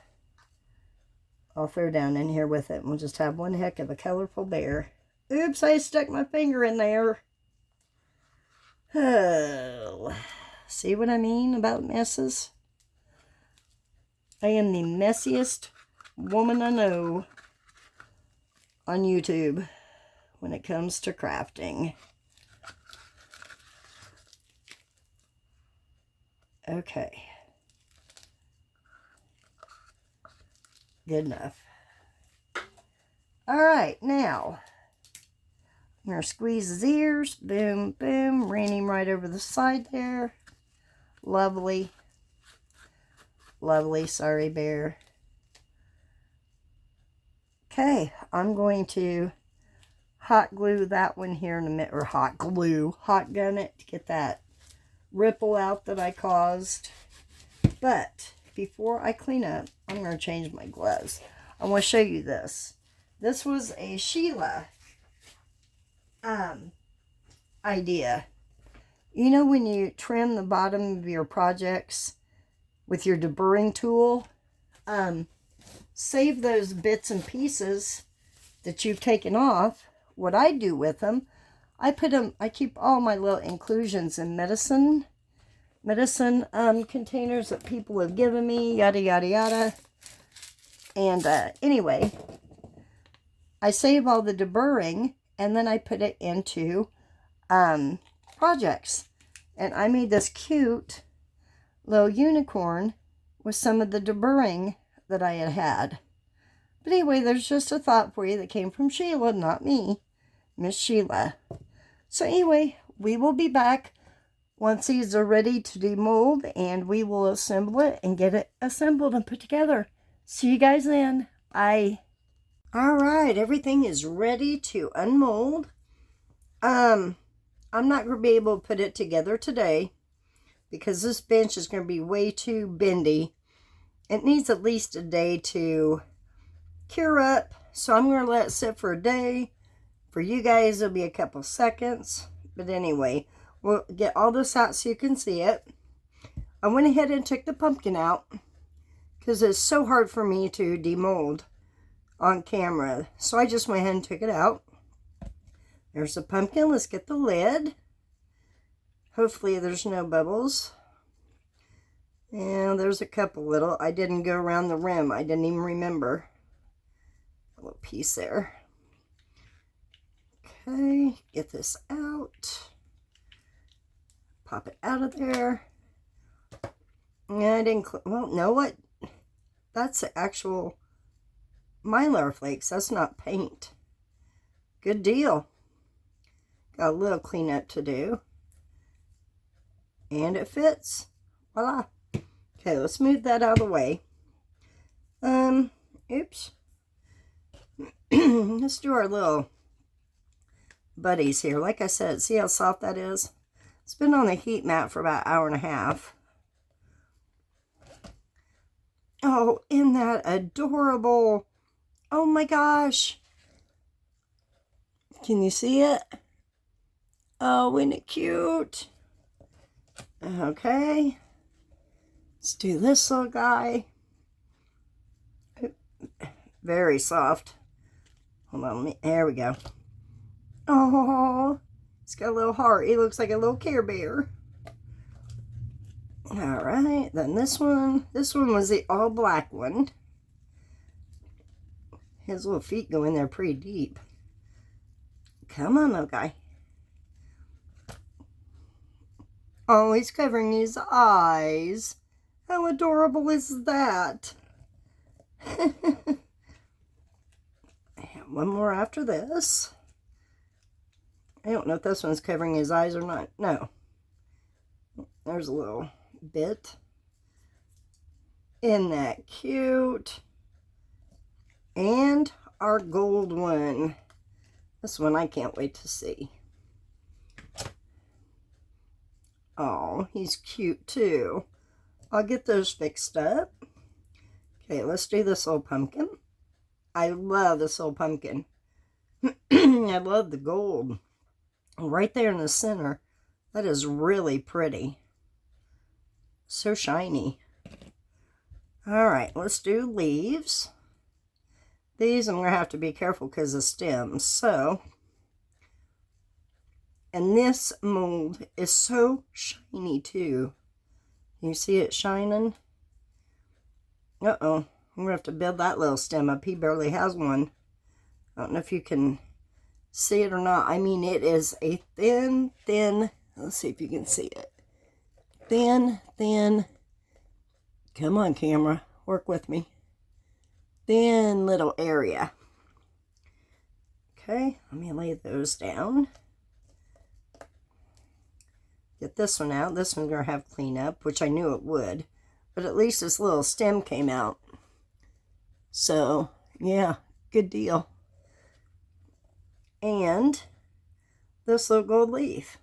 S1: I'll throw down in here with it. And we'll just have one heck of a colorful bear. Oops, I stuck my finger in there. Oh, see what I mean about messes? I am the messiest woman I know on YouTube when it comes to crafting. Okay. Good enough. All right, now I'm going to squeeze his ears. Boom, boom. Ran him right over the side there. Lovely. Lovely. Sorry, bear. Okay, I'm going to hot glue that one here in a minute. Or hot gun it to get that ripple out that I caused. But before I clean up, I'm going to change my gloves. I want to show you this. This was a Sheila idea. You know when you trim the bottom of your projects with your deburring tool, save those bits and pieces that you've taken off. What I do with them, I keep all my little inclusions in medicine containers that people have given me, yada yada yada. And anyway, I save all the deburring and then I put it into projects. And I made this cute little unicorn with some of the deburring that I had. But anyway, there's just a thought for you that came from Sheila, not me, Miss Sheila. So anyway, we will be back once these are ready to demold, and we will assemble it and get it assembled and put together. See you guys then. Bye. All right, everything is ready to unmold. I'm not going to be able to put it together today because this bench is going to be way too bendy. It needs at least a day to cure up, so I'm going to let it sit for a day. For you guys, it'll be a couple seconds. But anyway, we'll get all this out so you can see it. I went ahead and took the pumpkin out because it's so hard for me to demold on camera. So I just went ahead and took it out. There's the pumpkin. Let's get the lid. Hopefully there's no bubbles. And there's a couple little. I didn't go around the rim. I didn't even remember. A little piece there. Okay, get this out. Pop it out of there. Yeah, I didn't, well, know what? That's the actual Mylar flakes. That's not paint. Good deal. Got a little cleanup to do. And it fits. Voila. Okay, let's move that out of the way. Oops. Let's do our little buddies here. Like I said, see how soft that is? It's been on the heat mat for about an hour and a half. Oh, isn't that adorable? Oh my gosh. Can you see it? Oh, isn't it cute? Okay. Let's do this little guy. Very soft. Hold on, there we go. Oh, it's got a little heart. He looks like a little Care Bear. All right, then this one was the all black one. His little feet go in there pretty deep. Come on, little guy. Oh, he's covering his eyes. How adorable is that? One more after this. I don't know if this one's covering his eyes or not. No. There's a little bit. Isn't that cute? And our gold one. This one I can't wait to see. Oh, he's cute too. I'll get those fixed up. Okay, let's do this little pumpkin. I love this little pumpkin. I love the gold. Right there in the center. That is really pretty. So shiny. Alright, let's do leaves. These I'm going to have to be careful because of stems. So, and this mold is so shiny too. You see it shining? Uh-oh. I'm going to have to build that little stem up. He barely has one. I don't know if you can see it or not. I mean, it is a thin, let's see if you can see it. Thin, come on camera, work with me. Thin little area. Okay, let me lay those down. Get this one out. This one's going to have cleanup, which I knew it would. But at least this little stem came out. So, yeah, good deal. And this little gold leaf.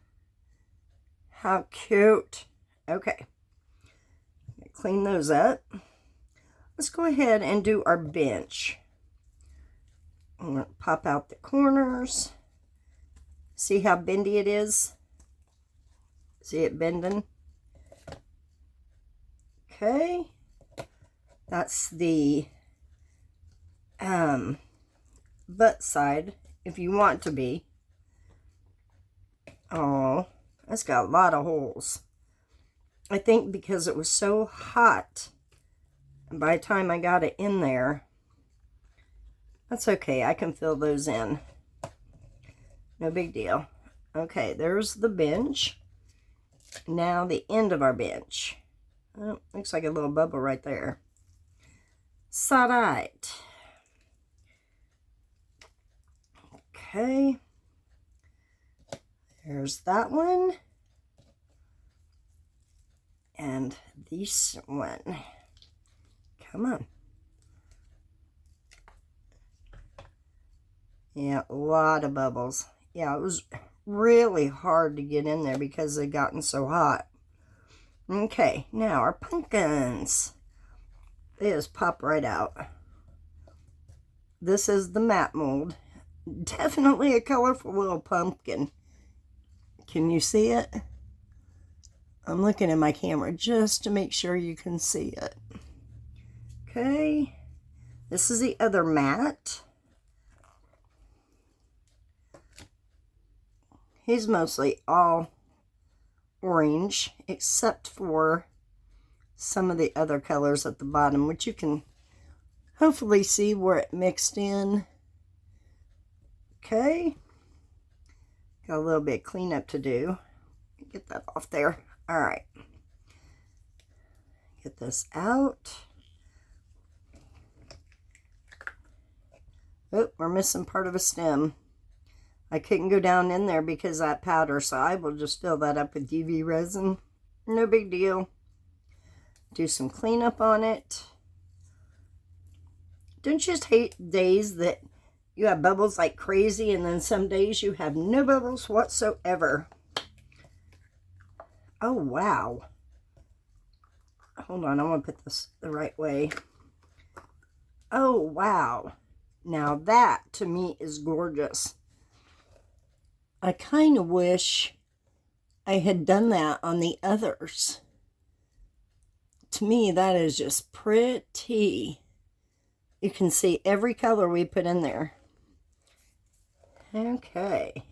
S1: How cute. Okay. Clean those up. Let's go ahead and do our bench. I'm going to pop out the corners. See how bendy it is? See it bending? Okay. That's the butt side, if you want to be. Oh, that's got a lot of holes. I think because it was so hot, and by the time I got it in there, that's okay. I can fill those in. No big deal. Okay, there's the bench. Now the end of our bench. Oh, looks like a little bubble right there. Sodite. Okay. There's that one. And this one. Come on. Yeah, a lot of bubbles. Yeah, it was really hard to get in there because they'd gotten so hot. Okay, now our pumpkins. They just pop right out. This is the matte mold. Definitely a colorful little pumpkin. Can you see it? I'm looking at my camera just to make sure you can see it. Okay. This is the other matte. He's mostly all orange, except for some of the other colors at the bottom, which you can hopefully see where it mixed in. Okay. Got a little bit of cleanup to do. Get that off there. All right. Get this out. Oh, we're missing part of a stem. I couldn't go down in there because of that powder, so I will just fill that up with UV resin. No big deal. Do some cleanup on it. Don't you just hate days that you have bubbles like crazy and then some days you have no bubbles whatsoever? Oh, wow. Hold on, I want to put this the right way. Oh, wow. Now that, to me, is gorgeous. I kind of wish I had done that on the others. To me, that is just pretty. You can see every color we put in there. Okay.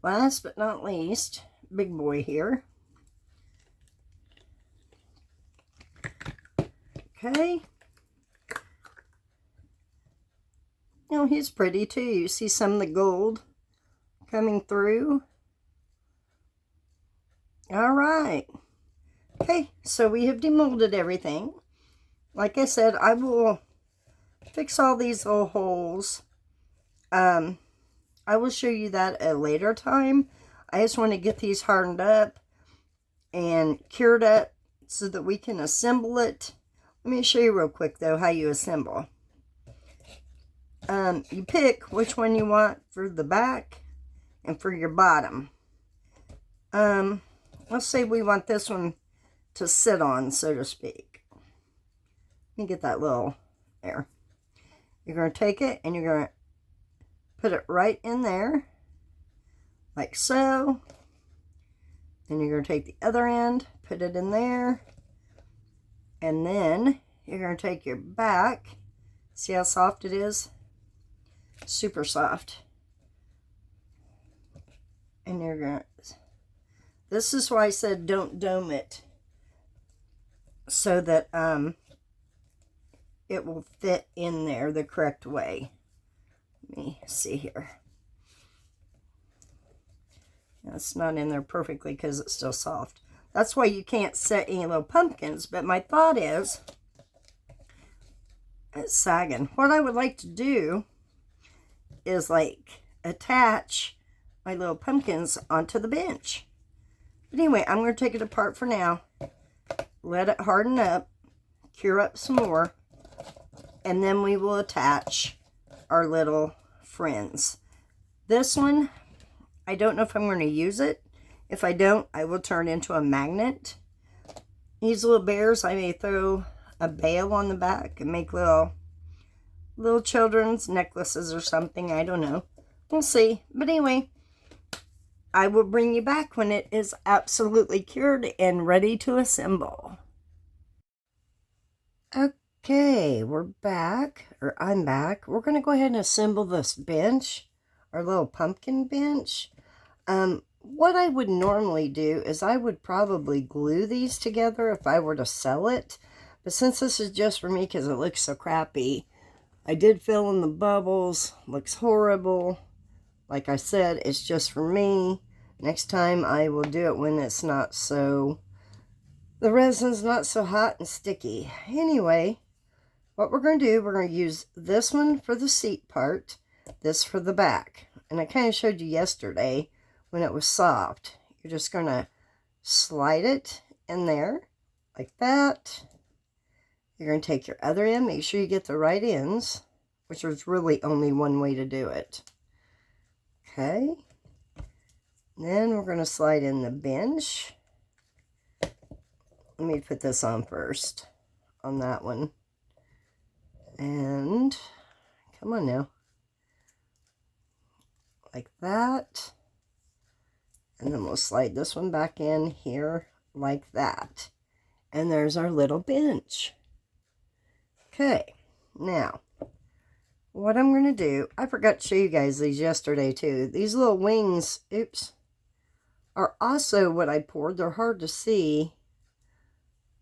S1: Last but not least, big boy here. Okay. Now he's pretty too. You see some of the gold coming through. All right. Okay, so we have demolded everything. Like I said, I will fix all these little holes. I will show you that at a later time. I just want to get these hardened up and cured up so that we can assemble it. Let me show you real quick though how you assemble. You pick which one you want for the back and for your bottom. Let's say we want this one to sit on, so to speak. Let me get that little there. You're going to take it and you're going to put it right in there, like so. Then you're going to take the other end, put it in there, and then you're going to take your back. See how soft it is? Super soft. And you're going to, this is why I said don't dome it, so that it will fit in there the correct way. Let me see here. It's not in there perfectly because it's still soft. That's why you can't set any little pumpkins. But my thought is, it's sagging. What I would like to do is like attach my little pumpkins onto the bench. But anyway, I'm going to take it apart for now. Let it harden up. Cure up some more. And then we will attach our little friends. This one, I don't know if I'm going to use it. If I don't, I will turn it into a magnet. These little bears, I may throw a bale on the back and make little children's necklaces or something. I don't know. We'll see. But anyway, I will bring you back when it is absolutely cured and ready to assemble. Okay, we're back, or I'm back. We're going to go ahead and assemble this bench, our little pumpkin bench. What I would normally do is I would probably glue these together if I were to sell it. But since this is just for me because it looks so crappy, I did fill in the bubbles. Looks horrible. Like I said, it's just for me. Next time I will do it when it's not so, the resin's not so hot and sticky. Anyway, what we're going to do, we're going to use this one for the seat part, this for the back. And I kind of showed you yesterday when it was soft. You're just going to slide it in there like that. You're going to take your other end, make sure you get the right ends, which is really only one way to do it. Okay. Then we're going to slide in the bench. Let me put this on first, on that one. And, come on now. Like that. And then we'll slide this one back in here like that. And there's our little bench. Okay, now, what I'm going to do, I forgot to show you guys these yesterday too. These little wings, oops, are also what I poured. They're hard to see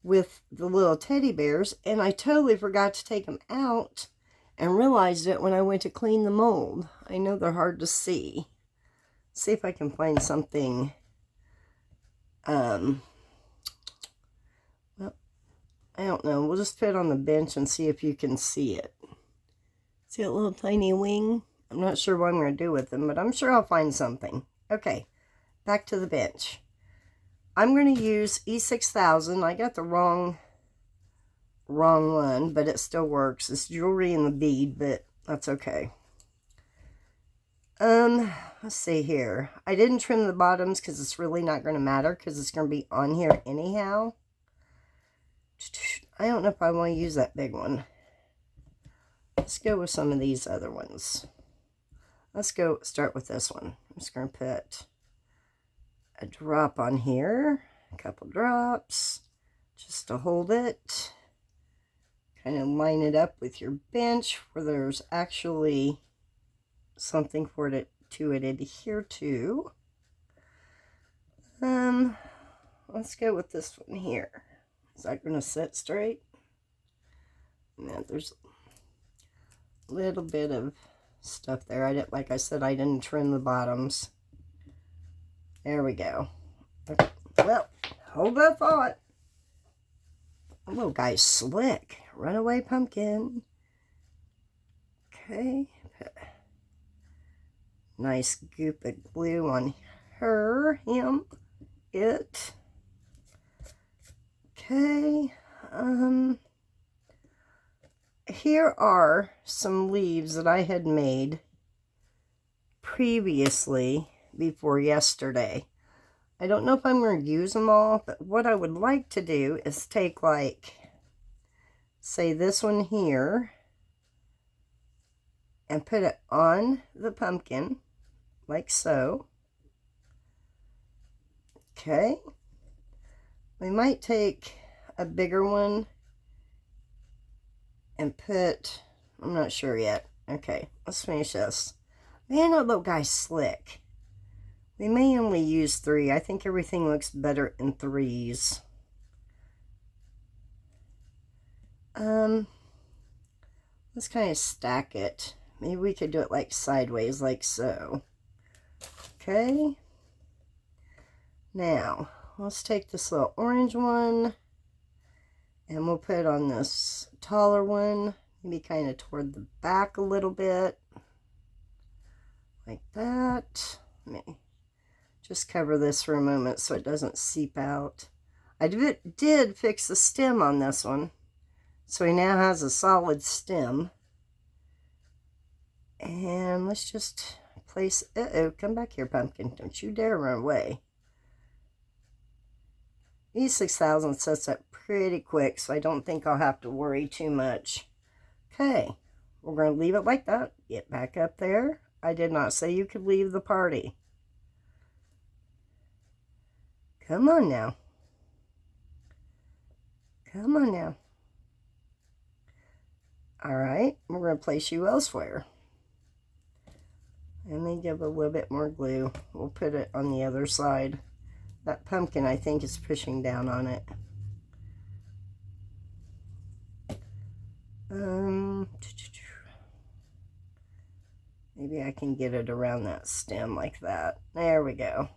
S1: with the little teddy bears. And I totally forgot to take them out and realized it when I went to clean the mold. I know they're hard to see. See if I can find something. Well, I don't know. We'll just put it on the bench and see if you can see it. See that little tiny wing? I'm not sure what I'm going to do with them, but I'm sure I'll find something. Okay, back to the bench. I'm going to use E6000. I got the wrong one, but it still works. It's jewelry and the bead, but that's okay. Let's see here. I didn't trim the bottoms because it's really not going to matter because it's going to be on here anyhow. I don't know if I want to use that big one. Let's go with some of these other ones. Let's go start with this one. I'm just going to put a drop on here, a couple drops, just to hold it. Kind of line it up with your bench where there's actually something for it to it adhere to. Let's go with this one here. Is that going to sit straight? Yeah, there's a little bit of stuff there. Like I said, I didn't trim the bottoms. There we go. Well, hold that thought. The little guy's slick. Runaway pumpkin. Okay. Nice goop of glue on her, him, it. Okay. Here are some leaves that I had made previously before yesterday. I don't know if I'm going to use them all, but what I would like to do is take, like, say this one here and put it on the pumpkin like so. Okay. We might take a bigger one and put, I'm not sure yet. Okay, let's finish this. Man, that little guy's slick. We may only use 3. I think everything looks better in 3s. Let's kind of stack it. Maybe we could do it like sideways, like so. Okay. Now, let's take this little orange one and we'll put it on this taller one. Maybe kind of toward the back a little bit. Like that. Let me just cover this for a moment so it doesn't seep out. I did fix the stem on this one. So he now has a solid stem. And let's just place, come back here, pumpkin. Don't you dare run away. E6000 sets up pretty quick, so I don't think I'll have to worry too much. Okay, we're going to leave it like that. Get back up there. I did not say you could leave the party. Come on now. Come on now. Alright, we're going to place you elsewhere. Let me give a little bit more glue. We'll put it on the other side. That pumpkin, I think, is pushing down on it. Maybe I can get it around that stem like that. There we go.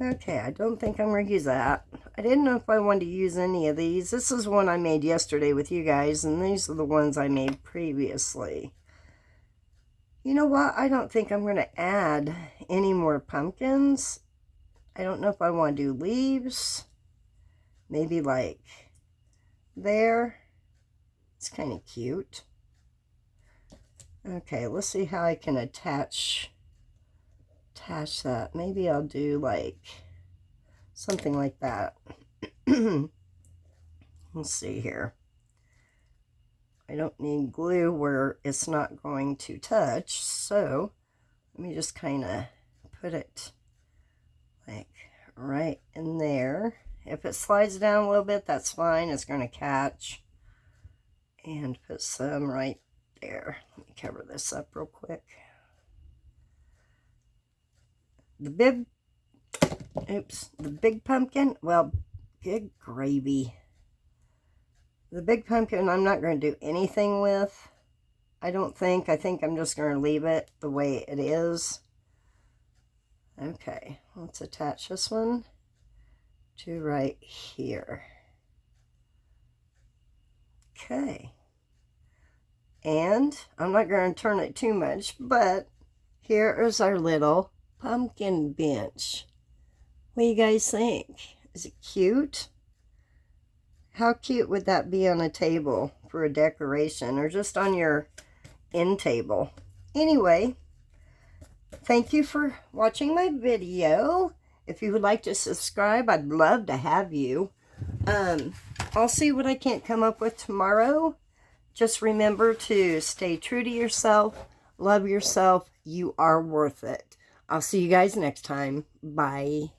S1: Okay, I don't think I'm going to use that. I didn't know if I wanted to use any of these. This is one I made yesterday with you guys, and these are the ones I made previously. You know what? I don't think I'm going to add any more pumpkins. I don't know if I want to do leaves. Maybe like there. It's kind of cute. Okay, let's see how I can attach that. Maybe I'll do like something like that. Let's see here. I don't need glue where it's not going to touch, so let me just kind of put it like right in there. If it slides down a little bit, that's fine. It's going to catch. And put some right there. Let me cover this up real quick. The big pumpkin, well, good gravy. The big pumpkin I'm not going to do anything with. I don't think. I think I'm just going to leave it the way it is. Okay, let's attach this one to right here. Okay. And I'm not going to turn it too much, but here is our little pumpkin bench. What do you guys think? Is it cute? How cute would that be on a table for a decoration or just on your end table? Anyway, thank you for watching my video. If you would like to subscribe, I'd love to have you. I'll see what I can't come up with tomorrow. Just remember to stay true to yourself. Love yourself. You are worth it. I'll see you guys next time. Bye.